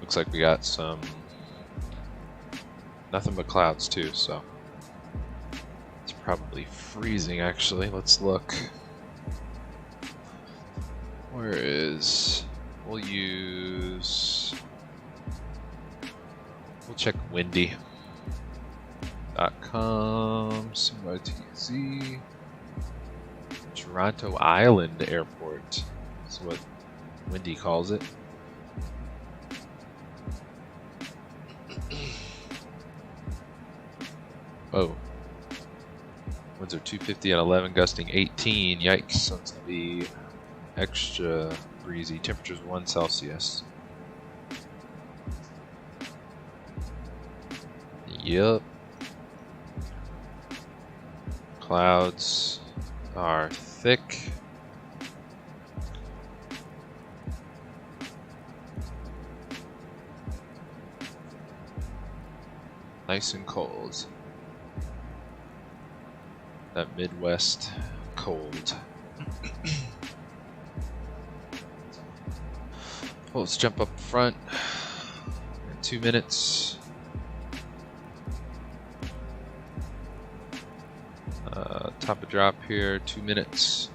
Looks like we got some nothing but clouds too, so it's probably freezing actually. Let's look. Where is we'll check windy.com, CYTZ, Toronto Island Airport. That's what Windy calls it. Oh, winds are 250 at 11, gusting 18. Yikes! So it's gonna be extra breezy. Temperature's 1 Celsius. Yep. Clouds are thick. Nice and cold. That Midwest cold. Well, let's jump up front. 2 minutes. Top of drop here, 2 minutes.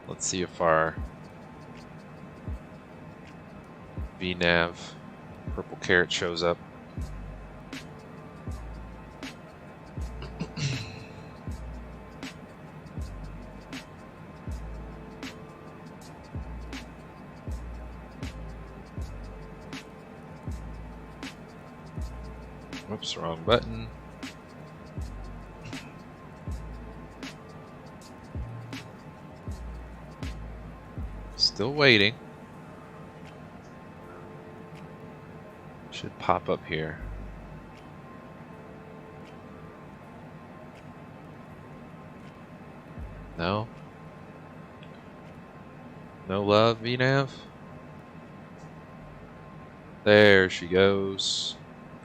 Let's see if our VNav purple carrot shows up. Whoops, wrong button. Still waiting. Should pop up here. No? No love, VNav? There she goes.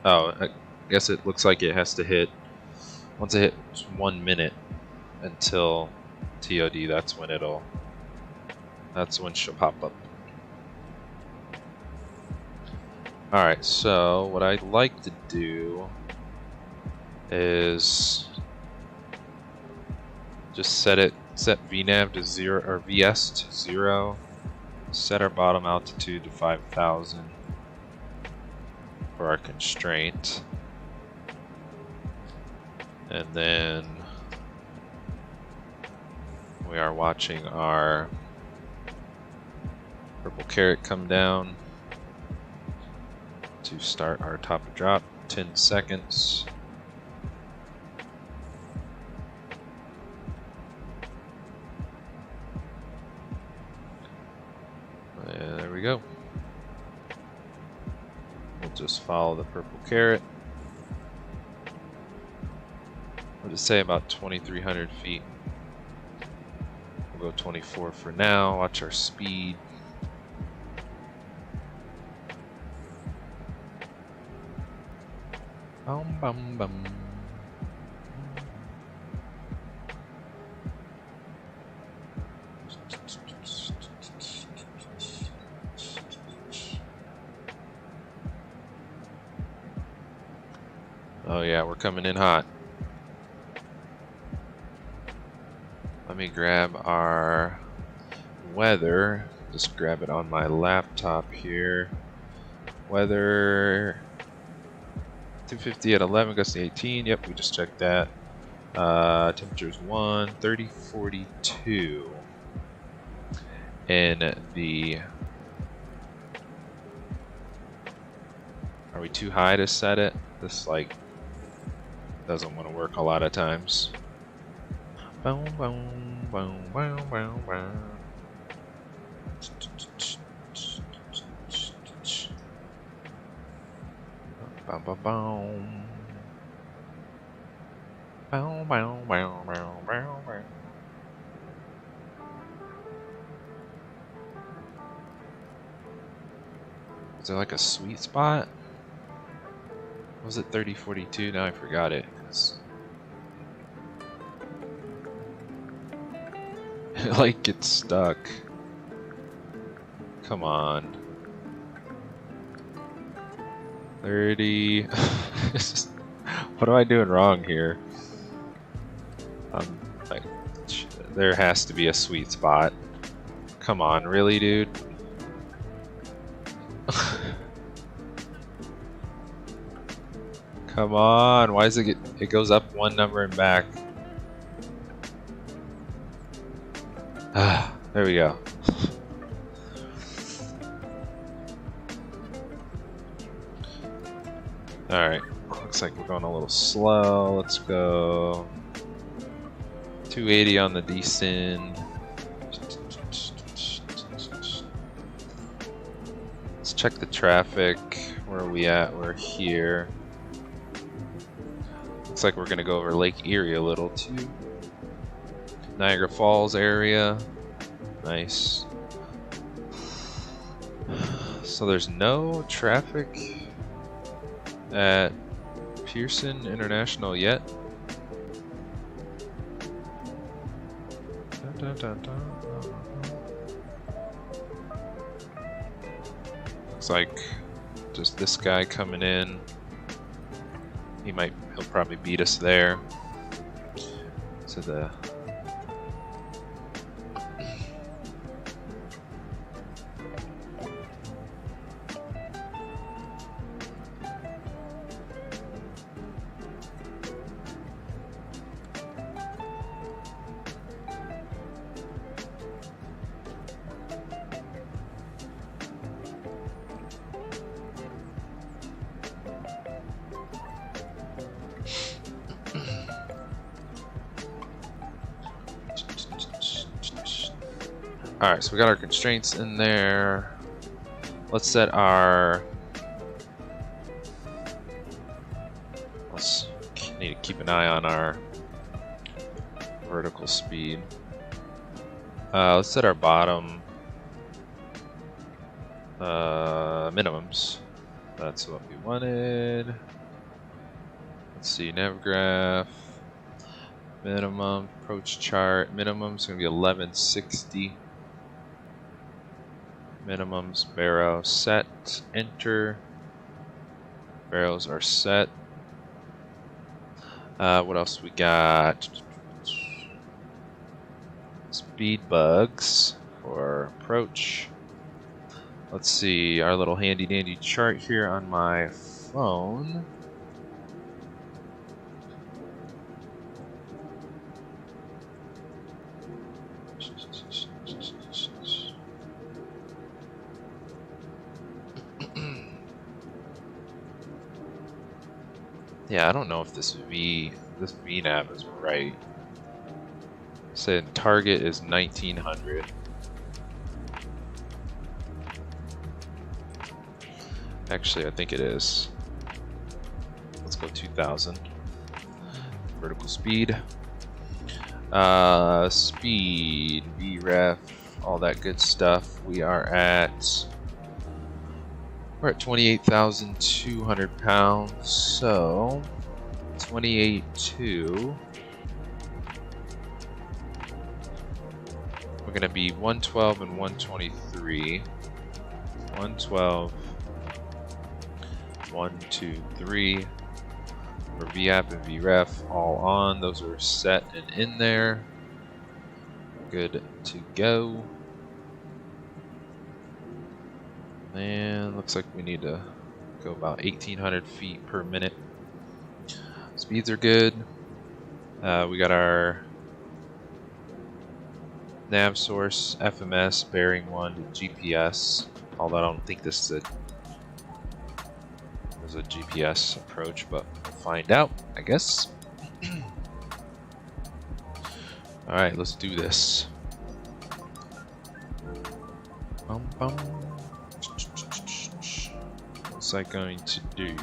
Oh, I guess it looks like it has to hit, once it hits 1 minute until TOD, that's when she'll pop up. Alright, so what I'd like to do is just set VNav to 0 or VS to 0, set our bottom altitude to 5,000 for our constraint, and then we are watching our purple carrot come down to start our top of drop. 10 seconds. follow the purple carrot. We'll just say about 2,300 feet. We'll go 24 for now. Watch our speed. Bum, bum, bum. Oh yeah, we're coming in hot. Let me grab our weather. Just grab it on my laptop here. Weather 250 at 11, gusty 18. Yep, we just checked that. Temperature's 30, 42. And the... Are we too high to set it? This like doesn't want to work a lot of times. Boom, boom, boom, boom, boom, boom. Boom, boom, boom. Boom, boom, boom, boom, boom, boom. Is there like a sweet spot? Was it 30, 42? Now I forgot it. It like gets stuck. Come on. 30. What am I doing wrong here? Like, there has to be a sweet spot. Come on, really, dude? Come on, why does it get, it goes up one number and back? Ah, there we go. Alright, looks like we're going a little slow. Let's go 280 on the descend. Let's check the traffic. Where are we at? We're here. Looks like we're gonna go over Lake Erie a little too. Niagara Falls area. Nice. So there's no traffic at Pearson International yet. Dun, dun, dun, dun. Looks like just this guy coming in. He'll probably beat us there. To the Alright, so we got our constraints in there. Let's set our... Let's need to keep an eye on our vertical speed. Let's set our bottom minimums. That's what we wanted. Let's see, nav graph. Minimum, approach chart. Minimum's gonna be 1160. Minimums, barrow, set, enter. Barrows are set. What else we got? Speed bugs for approach. Let's see our little handy dandy chart here on my phone. Yeah, I don't know if this VNAV is right. Said target is 1900. Actually, I think it is. go 2000. Vertical speed. Speed, VREF, all that good stuff. We're at 28,200 pounds, so 28.2. We're gonna be 112 and 123. 112, 1, 2, 3. For VAP and VREF, all on. Those are set and in there. Good to go. And looks like we need to go about 1,800 feet per minute. Speeds are good. We got our nav source, FMS, bearing 1, GPS. Although I don't think this is a GPS approach, but we'll find out, I guess. Alright, let's do this. What's I going to do?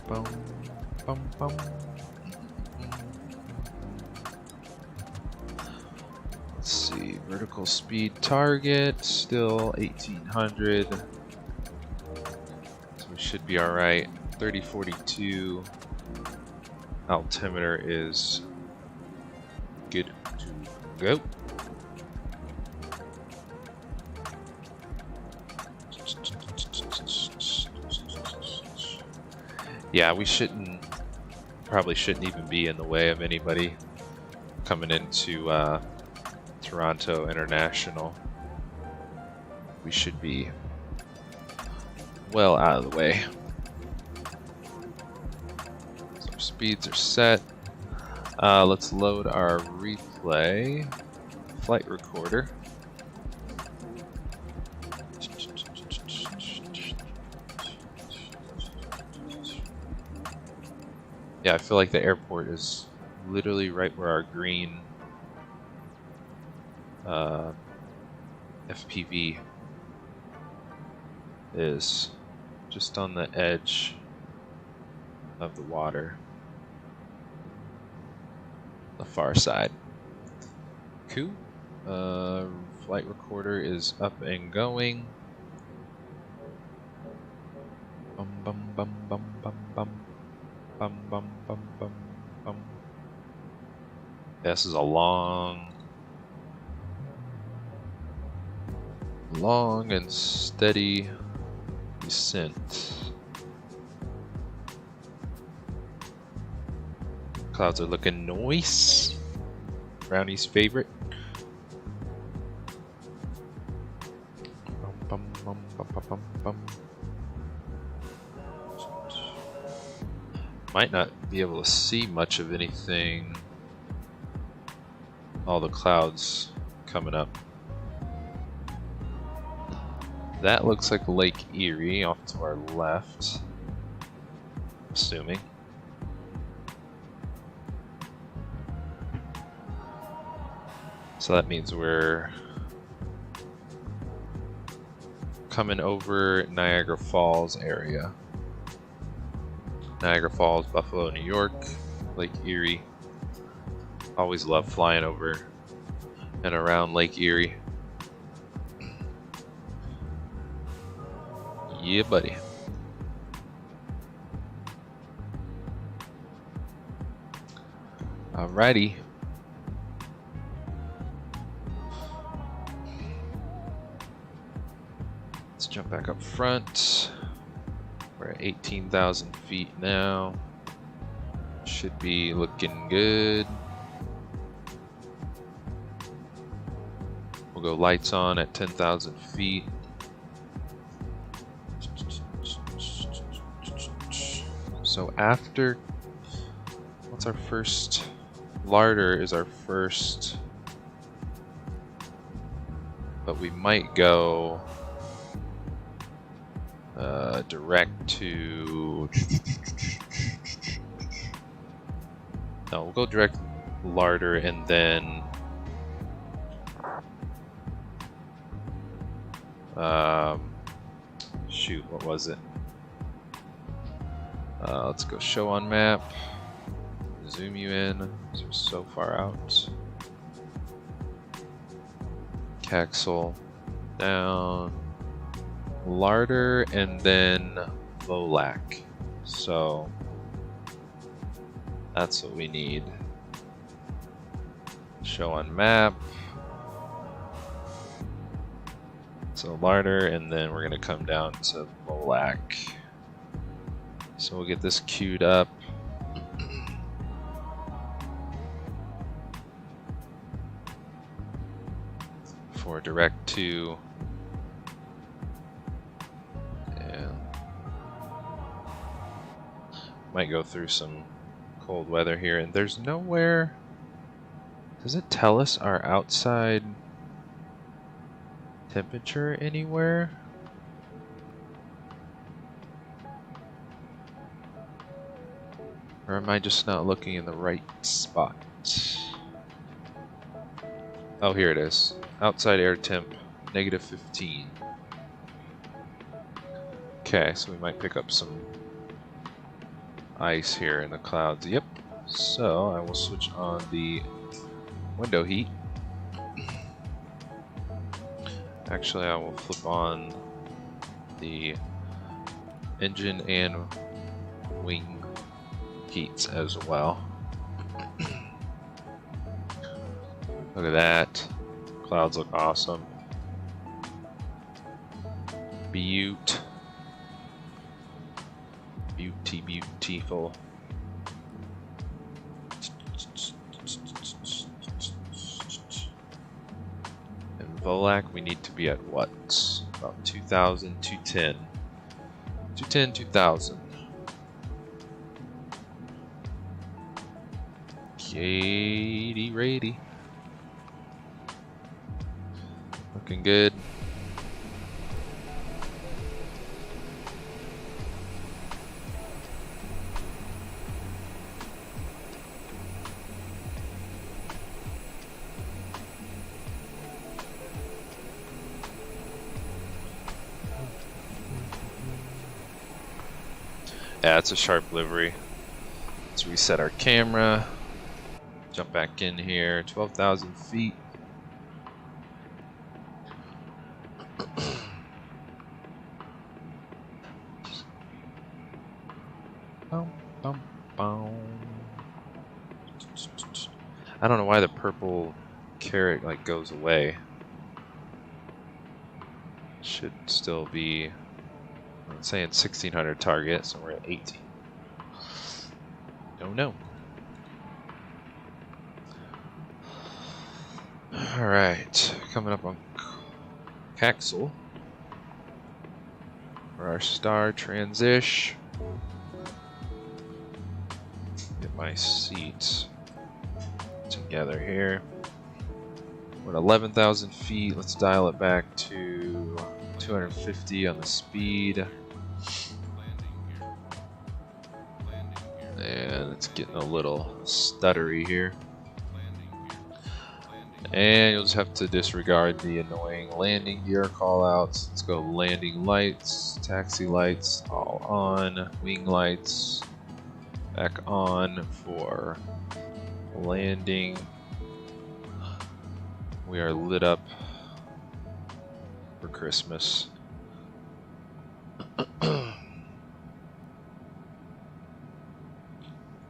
Bum, bum, bum. Let's see, vertical speed target, still 1800. So we should be alright. 3042. Altimeter is good to go. Yeah, we probably shouldn't even be in the way of anybody coming into Toronto International. We should be well out of the way. So our speeds are set. Let's load our replay flight recorder. Yeah, I feel like the airport is literally right where our green FPV is, just on the edge of the water, the far side. Cool. Flight recorder is up and going. Bum bum bum bum bum bum. Bum bum bum bum bum. This is a long and steady descent. Clouds are looking nice. Brownie's favorite. Bum bum bum bum bum bum bum. Might not be able to see much of anything. All the clouds coming up. That looks like Lake Erie off to our left. Assuming. So that means we're coming over Niagara Falls area. Niagara Falls, Buffalo, New York, Lake Erie. Always love flying over and around Lake Erie. Yeah, buddy. Alrighty. Let's jump back up front. We're at 18,000 feet now. Should be looking good. We'll go lights on at 10,000 feet. So after, what's our first? Larder is our first, but we might go direct to, no, we'll go direct Larder and then shoot, what was it? Let's go show on map. Zoom you in. You're so far out. Kaxol down. Larder and then Volak. So that's what we need. Show on map. So Larder, and then we're gonna come down to Volak. So we'll get this queued up. For direct to, yeah, might go through some cold weather here, and there's nowhere. Does it tell us our outside temperature anywhere? Or am I just not looking in the right spot? Oh, here it is. Outside air temp, -15. Okay, so we might pick up some ice here in the clouds. Yep. So I will switch on the window heat. Actually, I will flip on the engine and wing heats as well. Look at that. Clouds look awesome. Beautiful. And Volak, we need to be at what? About 2,000, 210. 210, 2,000. Katie Rady. Looking good. Yeah, it's a sharp livery. Let's reset our camera. Jump back in here. 12,000 feet. I don't know why the purple caret like goes away. Should still be, I'm saying 1600 target, so we're at 18. Don't know. All right, coming up on Kaxol for our star transition. Get my seats together here. We're at 11,000 feet. Let's dial it back to 250 on the speed. And it's getting a little stuttery here. And you'll just have to disregard the annoying landing gear callouts. Let's go landing lights, taxi lights, all on, wing lights, back on for landing. We are lit up for Christmas.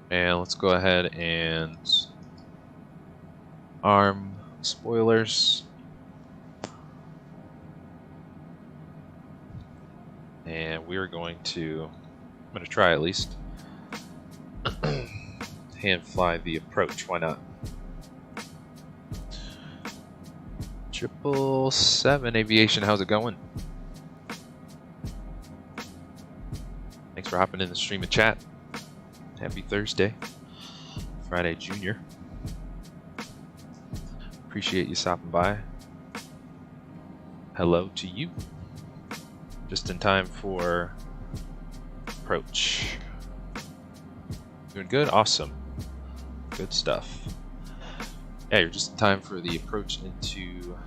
And let's go ahead and arm spoilers. And we're going to, I'm going to try at least, hand fly the approach. Why not? 777 Aviation, how's it going? Thanks for hopping in the stream and chat. Happy Thursday, Friday Junior. Appreciate you stopping by. Hello to you. Just in time for approach. Doing good? Awesome. Good stuff. Yeah, you're just in time for the approach into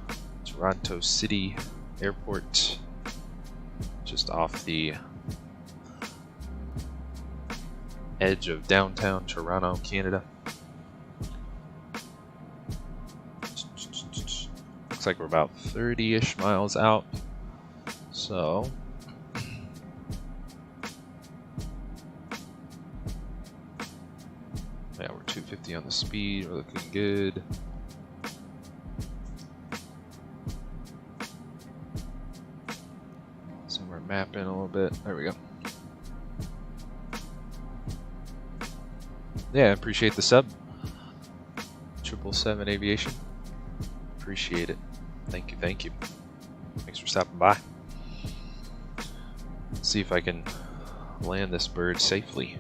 Toronto City Airport. just off the edge of downtown Toronto, Canada. Looks like we're about 30-ish miles out. So yeah, we're 250 on the speed. We're looking good. So we're mapping a little bit. There we go. Yeah, appreciate the sub. 777 Aviation. Appreciate it. Thank you, thank you. Thanks for stopping by. Let's see if I can land this bird safely.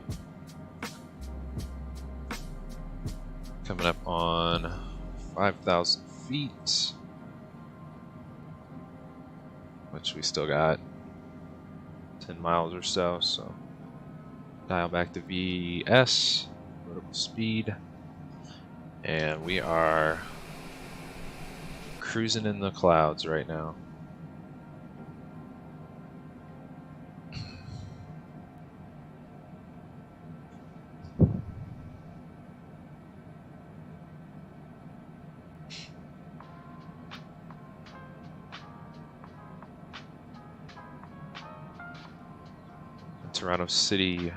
Coming up on 5,000 feet, which we still got 10 miles or so. So dial back to VS, vertical speed, and we are cruising in the clouds right now. Toronto City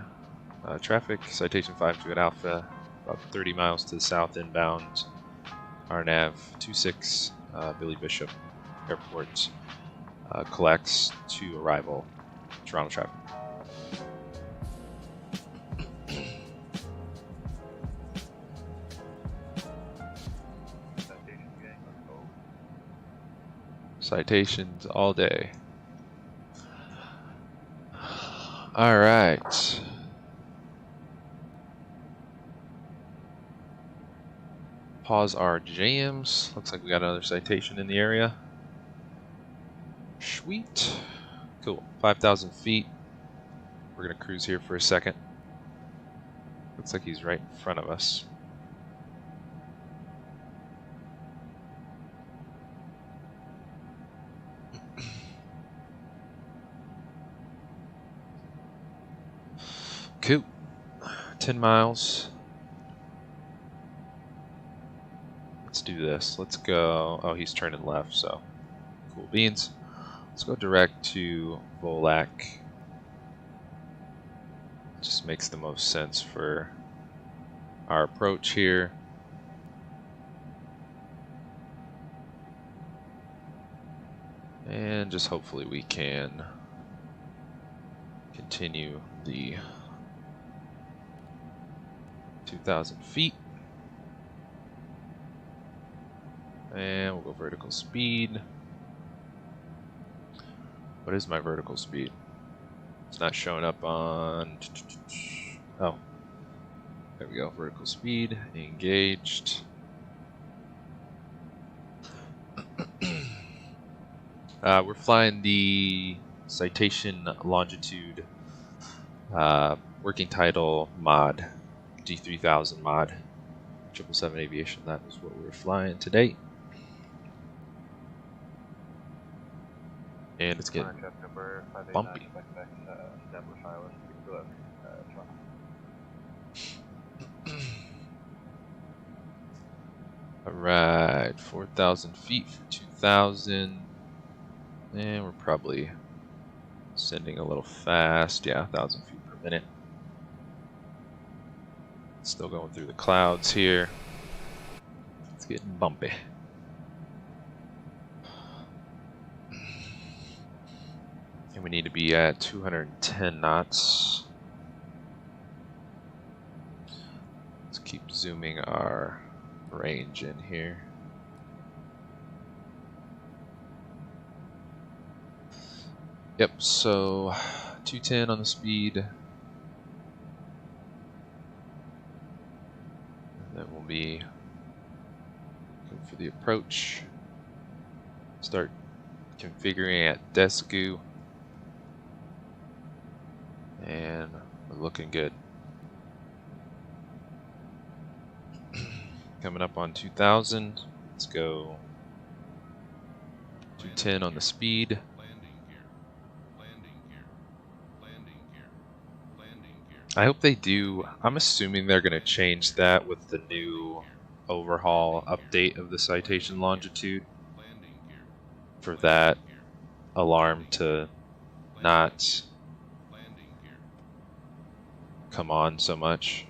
traffic, Citation 528 Alpha, about 30 miles to the south inbound, RNAV 26, Billy Bishop Airport, collects to arrival, Toronto traffic. Citations all day. All right. Pause our jams. Looks like we got another citation in the area. Sweet. Cool. 5,000 feet. We're going to cruise here for a second. Looks like he's right in front of us. Cool. 10 miles. Let's do this. Let's go. Oh, he's turning left, so cool beans. Let's go direct to Volac. Just makes the most sense for our approach here. And just hopefully we can continue the 2,000 feet. And we'll go vertical speed. What is my vertical speed? It's not showing up on... Oh. There we go. Vertical speed. Engaged. We're flying the Citation Longitude working title mod. D3000 mod, 777 Aviation. That is what we're flying today, and it's getting bumpy. All right, 4,000 feet for 2,000, and we're probably sending a little fast. Yeah, 1,000 feet per minute. Still going through the clouds here. It's getting bumpy. And we need to be at 210 knots. Let's keep zooming our range in here. Yep, so 210 on the speed. Then we'll be going for the approach. Start configuring at Desku. And we're looking good. Coming up on 2,000. Let's go 210 on the speed. I hope they do. I'm assuming they're going to change that with the new overhaul update of the Citation Longitude for that alarm to not come on so much.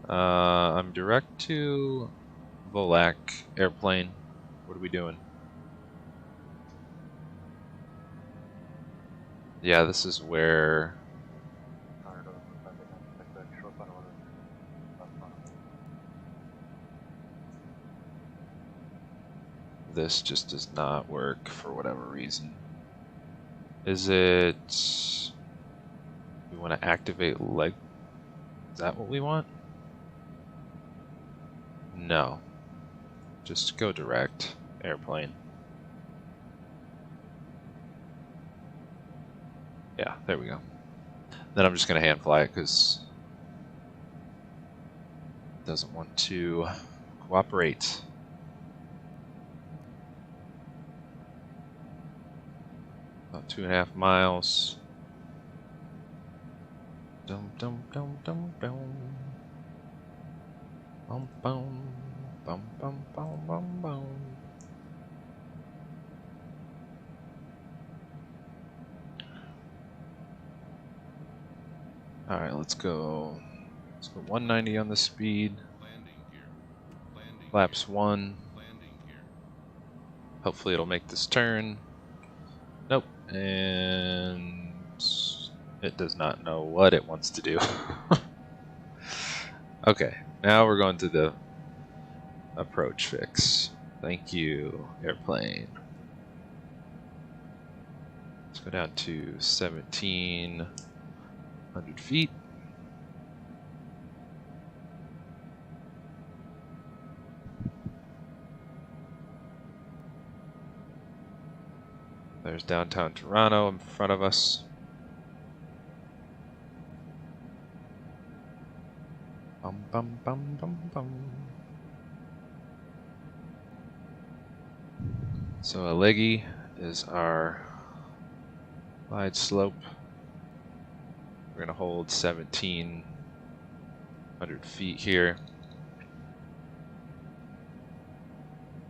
I'm direct to Volak airplane. What are we doing? Yeah, this is where this just does not work for whatever reason. Is it... we want to activate leg? Is that what we want? No. Just go direct airplane. Yeah, there we go. Then I'm just going to hand fly it because it doesn't want to cooperate. About 2.5 miles. Dum dum dum dum dum. Bum bum bum bum bum bum bum. All right, let's go. Let's go 190 on the speed. Flaps 1. Hopefully it'll make this turn. Nope, and it does not know what it wants to do. Okay, now we're going to the approach fix. Thank you, airplane. Let's go down to 1,700 feet. There's downtown Toronto in front of us. Bum bum bum bum bum. So a leggy is our glide slope. We're gonna hold 1,700 feet here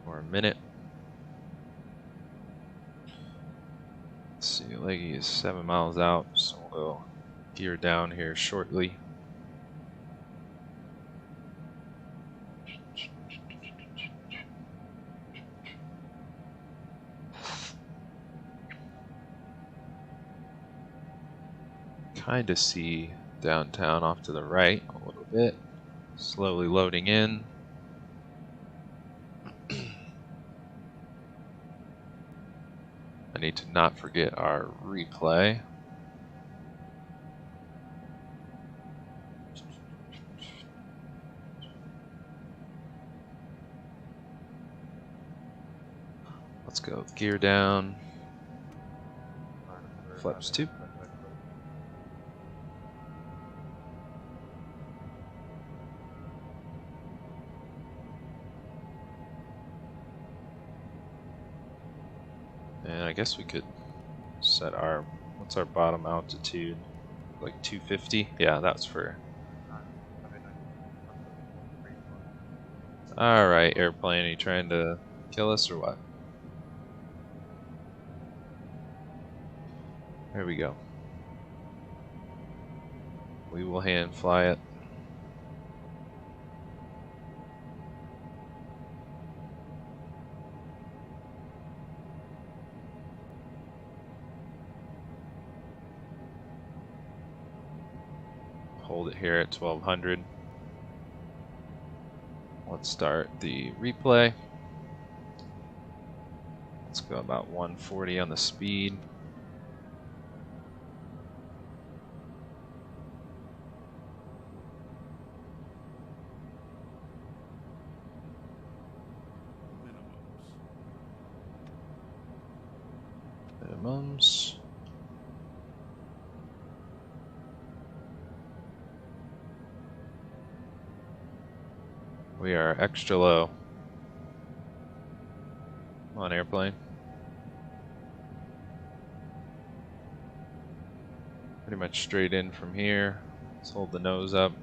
for a minute. Let's see, leggy is 7 miles out, so we'll gear down here shortly. Kind of see downtown off to the right a little bit. Slowly loading in. I need to not forget our replay. Let's go gear down. Flaps 2. And I guess we could set our, what's our bottom altitude? Like 250? Yeah, that's for... Alright, airplane, are you trying to kill us or what? There we go. We will hand fly it. Hold it here at 1200. Let's start the replay. Let's go about 140 on the speed. Minimums. We are extra low. Come on, airplane. Pretty much straight in from here. Let's hold the nose up.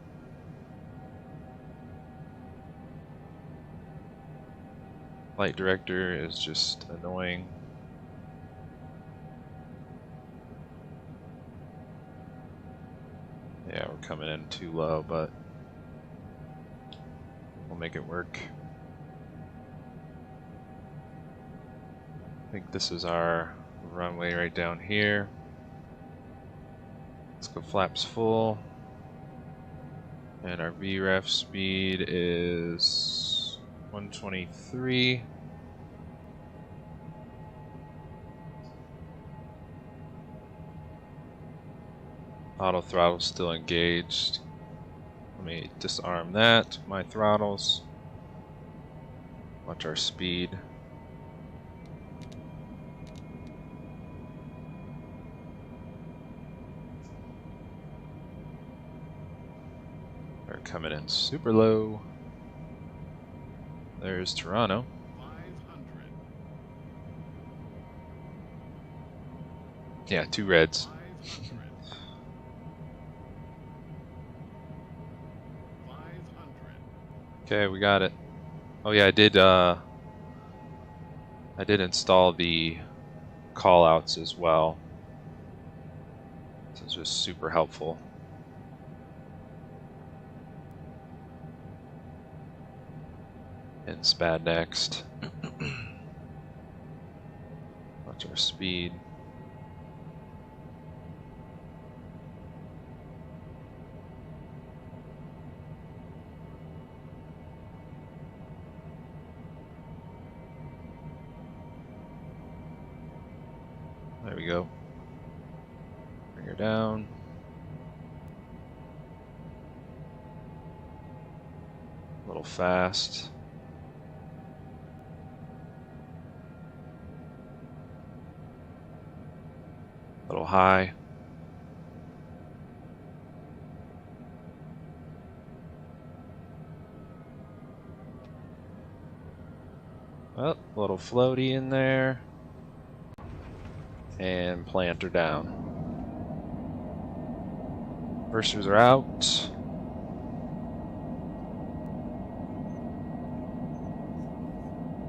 Flight director is just annoying. Yeah, we're coming in too low, but we'll make it work. I think this is our runway right down here. Let's go flaps full. And our VREF speed is 123. Auto throttle still engaged. Let me disarm that. My throttles. Watch our speed. We're coming in super low. There's Toronto. 500. Yeah, 2 reds. 500. 500. Okay, we got it. Oh yeah, I did install the callouts as well. This is just super helpful. And Spad.Next. Watch our speed. There we go. Bring her down. A little fast. A little high. Oh, a little floaty in there. And plant her down. Bursters are out.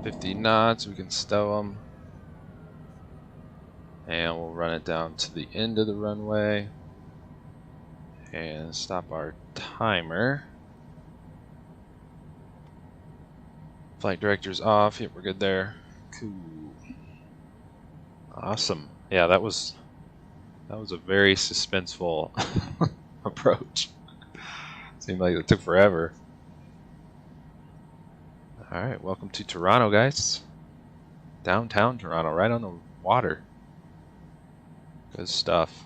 $50 knots, we can stow them. And we'll run it down to the end of the runway. And stop our timer. Flight director's off. Yep, we're good there. Cool. Awesome. Yeah, that was a very suspenseful approach. Seemed like it took forever. Alright, welcome to Toronto, guys. Downtown Toronto, right on the water. Good stuff.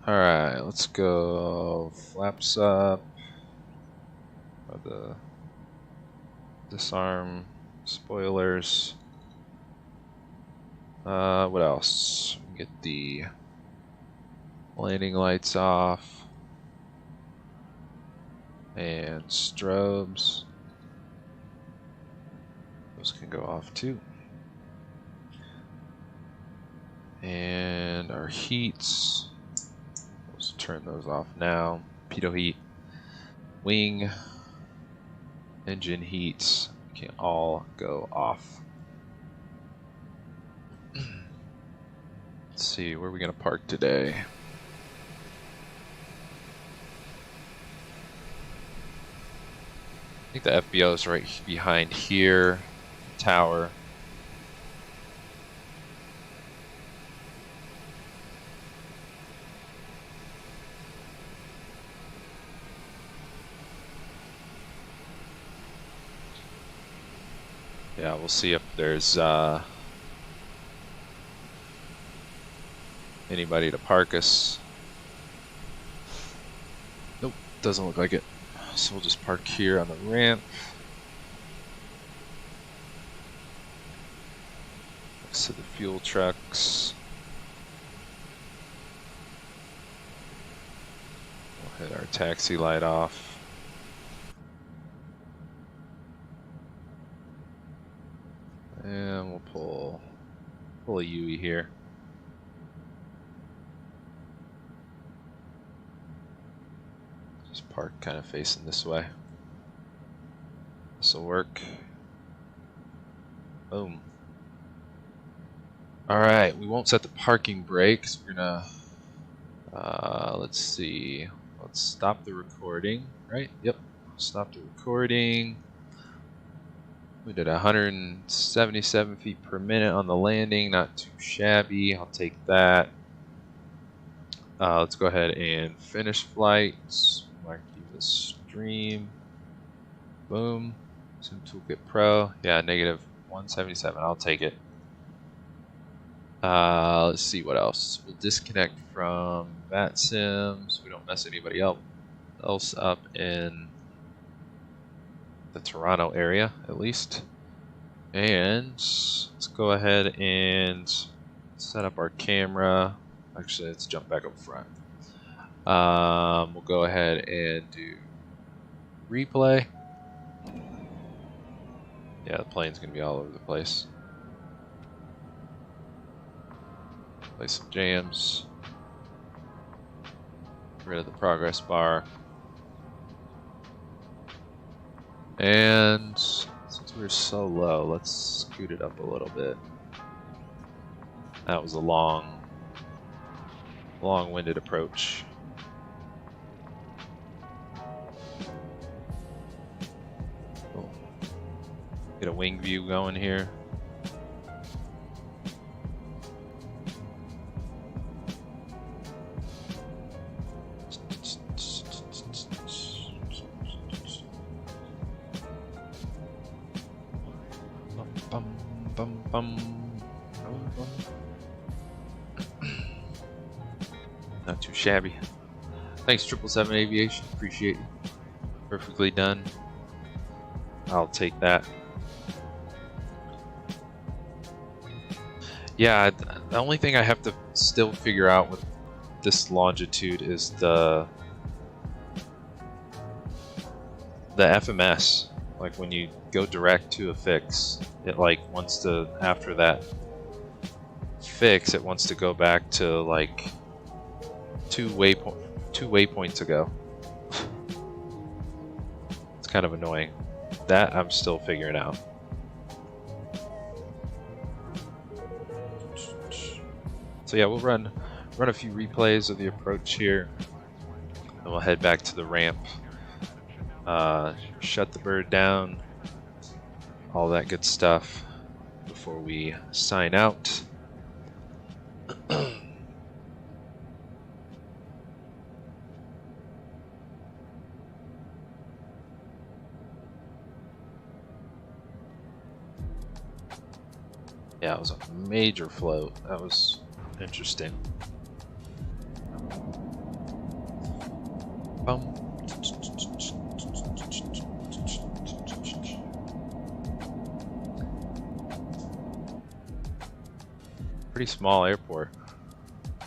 Alright, let's go flaps up. The disarm spoilers. What else? Get the landing lights off. And strobes. Those can go off too. And our heats. Let's turn those off now. Pitot heat. Wing. Engine heats can all go off. Let's see, where are we going to park today? I think the FBO is right behind here. Tower. Yeah, we'll see if there's anybody to park us. Nope, doesn't look like it. So we'll just park here on the ramp. Next to the fuel trucks. We'll hit our taxi light off. And we'll pull a UE here. Just park kind of facing this way. This will work. Boom. Alright, we won't set the parking brake, so we're gonna, let's see, let's stop the recording, right? Yep, stop the recording. We did 177 feet per minute on the landing, not too shabby, I'll take that. Let's go ahead and finish flight. Mark the stream. Boom. Zoom Toolkit Pro. Yeah, negative 177. I'll take it. Let's see what else. We'll disconnect from Vatsim so we don't mess anybody else up in the Toronto area, at least. And let's go ahead and set up our camera. Actually, let's jump back up front. We'll go ahead and do replay. Yeah, the plane's gonna be all over the place. Play some jams. Get rid of the progress bar. And since we're so low, let's scoot it up a little bit. That was a long-winded approach. Cool. Get a wing view going here. Not too shabby. Thanks, 777 Aviation. Appreciate you. Perfectly done. I'll take that. Yeah, the only thing I have to still figure out with this longitude is the FMS. Like when you go direct to a fix, it like wants to, after that fix, it wants to go back to like two waypoints ago. It's kind of annoying. That I'm still figuring out. So yeah, we'll run a few replays of the approach here, and we'll head back to the ramp. Shut the bird down, all that good stuff before we sign out. Yeah, it was a major float. That was interesting. Pretty small airport. I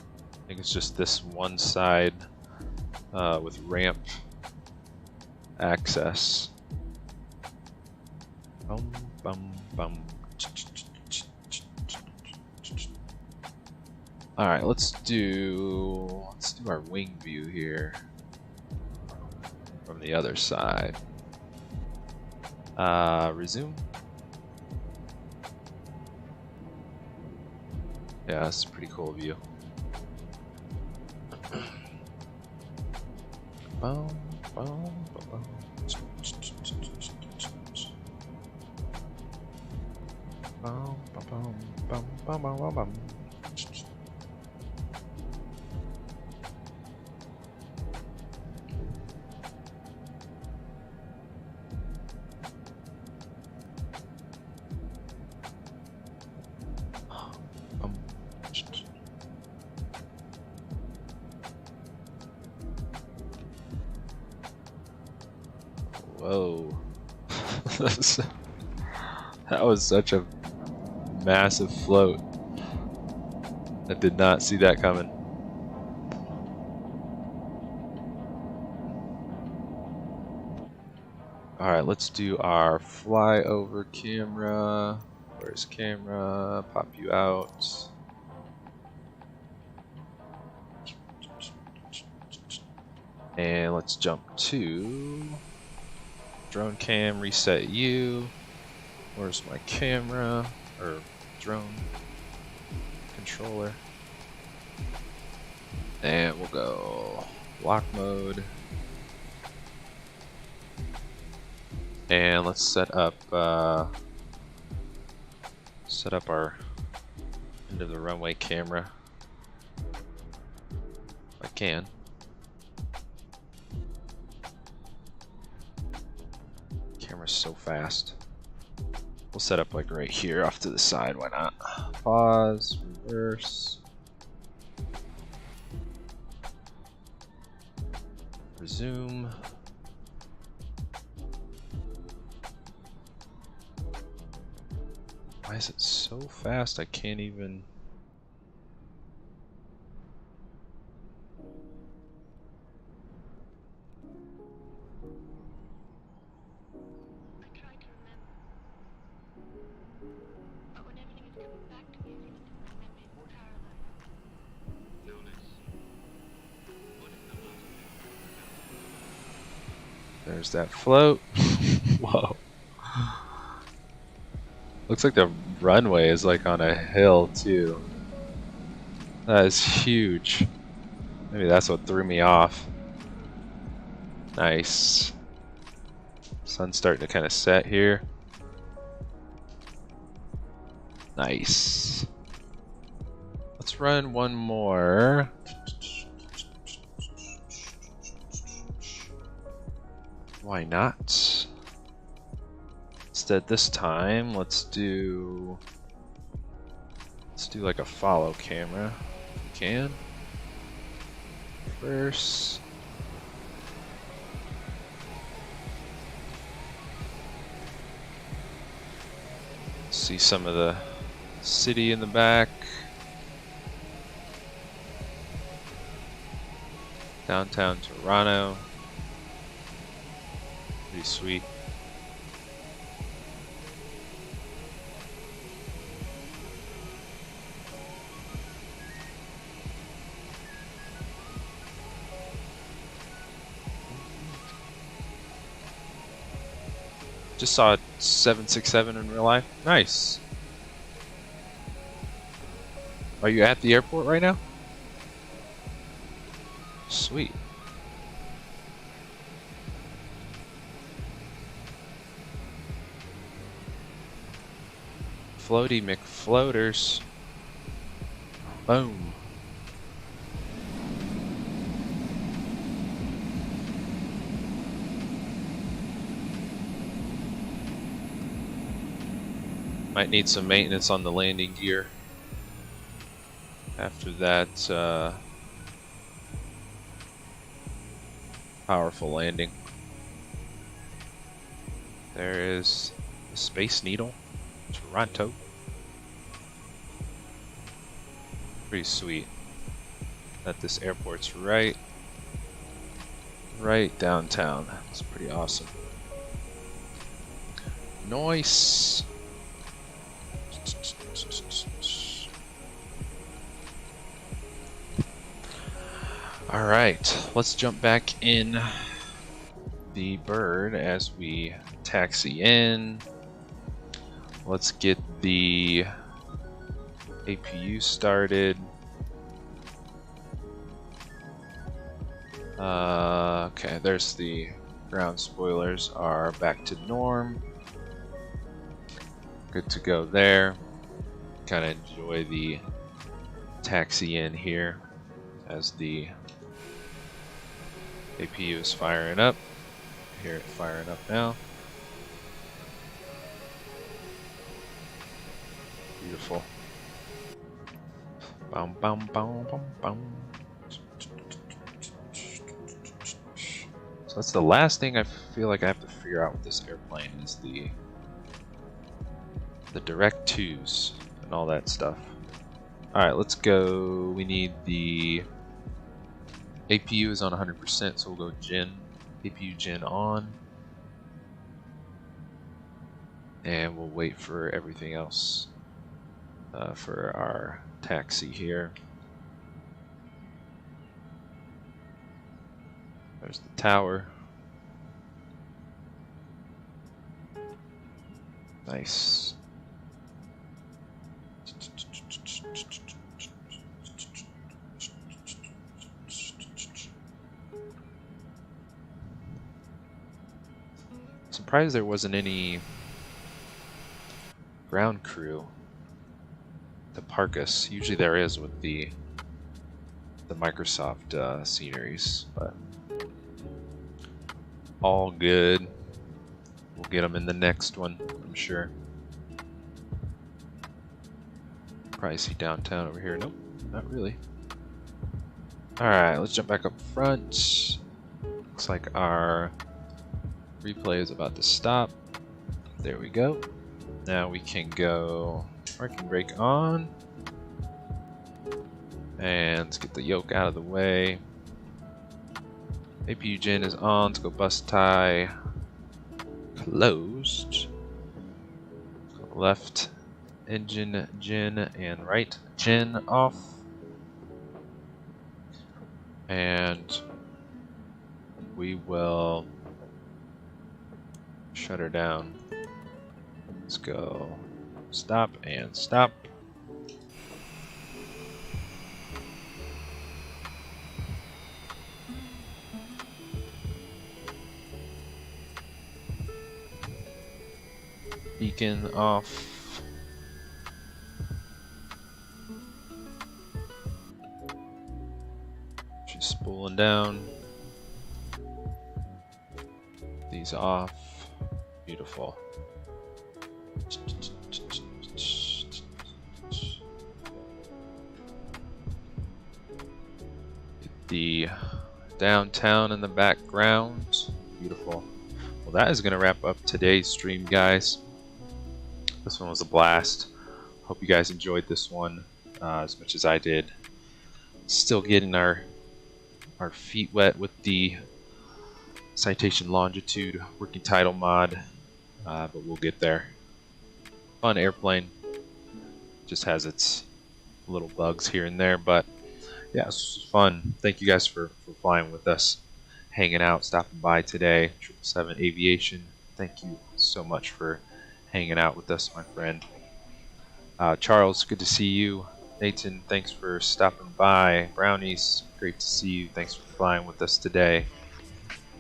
think it's just this one side with ramp access. Bum, bum, bum. All right, let's do our wing view here from the other side. Resume. Yeah, that's a pretty cool view. Boom, boom, boom. Boom, boom, boom, boom, boom, boom. Whoa. That was such a massive float. I did not see that coming. Alright, let's do our flyover camera. Where's camera? Pop you out. And let's jump to drone cam, reset U. Where's my camera or drone controller? And we'll go lock mode. And let's set up our end of the runway camera. If I can. Camera's so fast. We'll set up like right here off to the side, why not? Pause, reverse. Resume. Why is it so fast? I can't even. There's that float. Whoa. Looks like the runway is like on a hill too. That is huge. Maybe that's what threw me off. Nice. Sun's starting to kind of set here. Nice. Let's run one more. Why not? Instead this time, let's do like a follow camera if we can. First. See some of the city in the back. Downtown Toronto. Pretty sweet. Just saw 767 in real life. Nice. Are you at the airport right now? Sweet. Floaty McFloaters. Boom. Might need some maintenance on the landing gear after that powerful landing. There is the Space Needle, Toronto. Pretty sweet that this airport's right downtown. It's pretty awesome. Nice. Alright, let's jump back in the bird as we taxi in. Let's get the APU started. Okay, there's the ground spoilers are back to norm. Good to go there. Kind of enjoy the taxi in here as the APU is firing up. Hear it firing up now. Beautiful. Bum, bum, bum, bum, bum. So that's the last thing I feel like I have to figure out with this airplane is the direct twos and all that stuff. Alright, let's go. We need the APU is on 100%, so we'll go gen. APU gen on. And we'll wait for everything else for our taxi here. There's the tower. Nice. Surprised there wasn't any ground crew to park us. Usually there is with the Microsoft sceneries, but all good. We'll get them in the next one, I'm sure. Probably see downtown over here. Nope, not really. Alright, let's jump back up front. Looks like our replay is about to stop. There we go. Now we can go parking brake on. And let's get the yoke out of the way. APU gen is on. Let's go bus tie. Closed. Left engine gen and right gen off. And we will shut her down. Let's go stop and stop. Beacon off. She's spooling down. These off. Beautiful. Get the downtown in the background. Beautiful. Well, that is going to wrap up today's stream, guys. This one was a blast. Hope you guys enjoyed this one as much as I did. Still getting our feet wet with the Citation Longitude working title mod, but we'll get there. Fun airplane. Just has its little bugs here and there, but yeah, this was fun. Thank you guys for flying with us, hanging out, stopping by today. 777 Aviation, thank you so much for hanging out with us, my friend. Charles, good to see you. Nathan, thanks for stopping by. Brownies, great to see you. Thanks for flying with us today.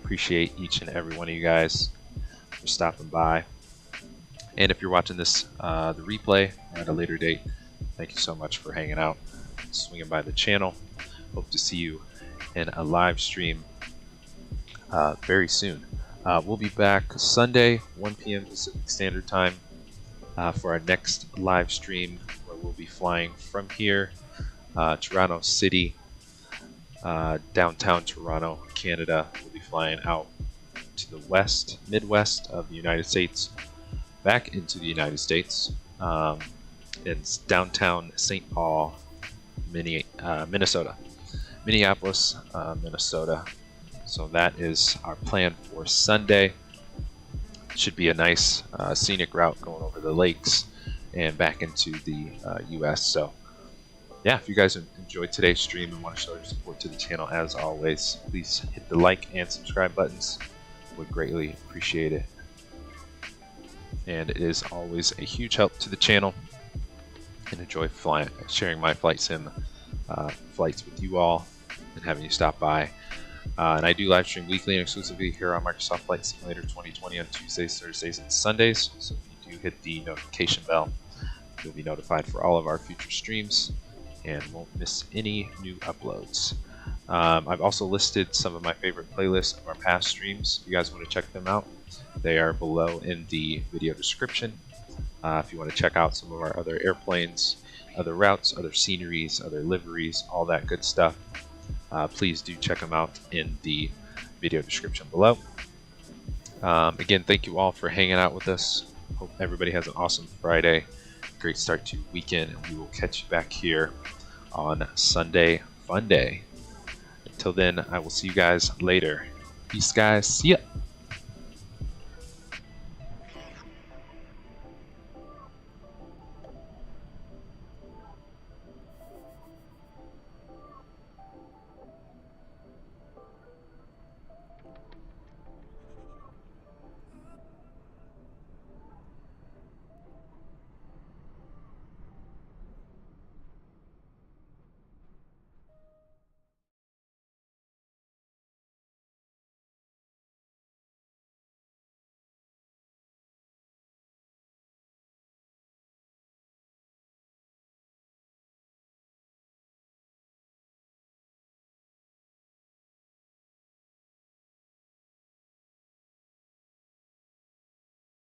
Appreciate each and every one of you guys for stopping by. And if you're watching this, the replay at a later date, thank you so much for hanging out, swinging by the channel. Hope to see you in a live stream very soon. We'll be back Sunday, 1 p.m. Pacific Standard Time, for our next live stream, where we'll be flying from here, Toronto City, downtown Toronto, Canada. We'll be flying out to the Midwest of the United States, back into the United States. It's downtown St. Paul, Minnesota. Minneapolis, Minnesota. So that is our plan for Sunday. Should be a nice scenic route going over the lakes and back into the US. So yeah, if you guys enjoyed today's stream and want to show your support to the channel, as always, please hit the like and subscribe buttons. Would greatly appreciate it. And it is always a huge help to the channel, and enjoy sharing my flight sim flights with you all and having you stop by. And I do live stream weekly and exclusively here on Microsoft Flight Simulator 2020 on Tuesdays, Thursdays, and Sundays. So if you do hit the notification bell, you'll be notified for all of our future streams and won't miss any new uploads. I've also listed some of my favorite playlists of our past streams. If you guys want to check them out, they are below in the video description. If you want to check out some of our other airplanes, other routes, other sceneries, other liveries, all that good stuff, please do check them out in the video description below. Again, thank you all for hanging out with us. Hope everybody has an awesome Friday, great start to weekend, and we will catch you back here on Sunday Fun Day. Until then, I will see you guys later. Peace, guys. See ya.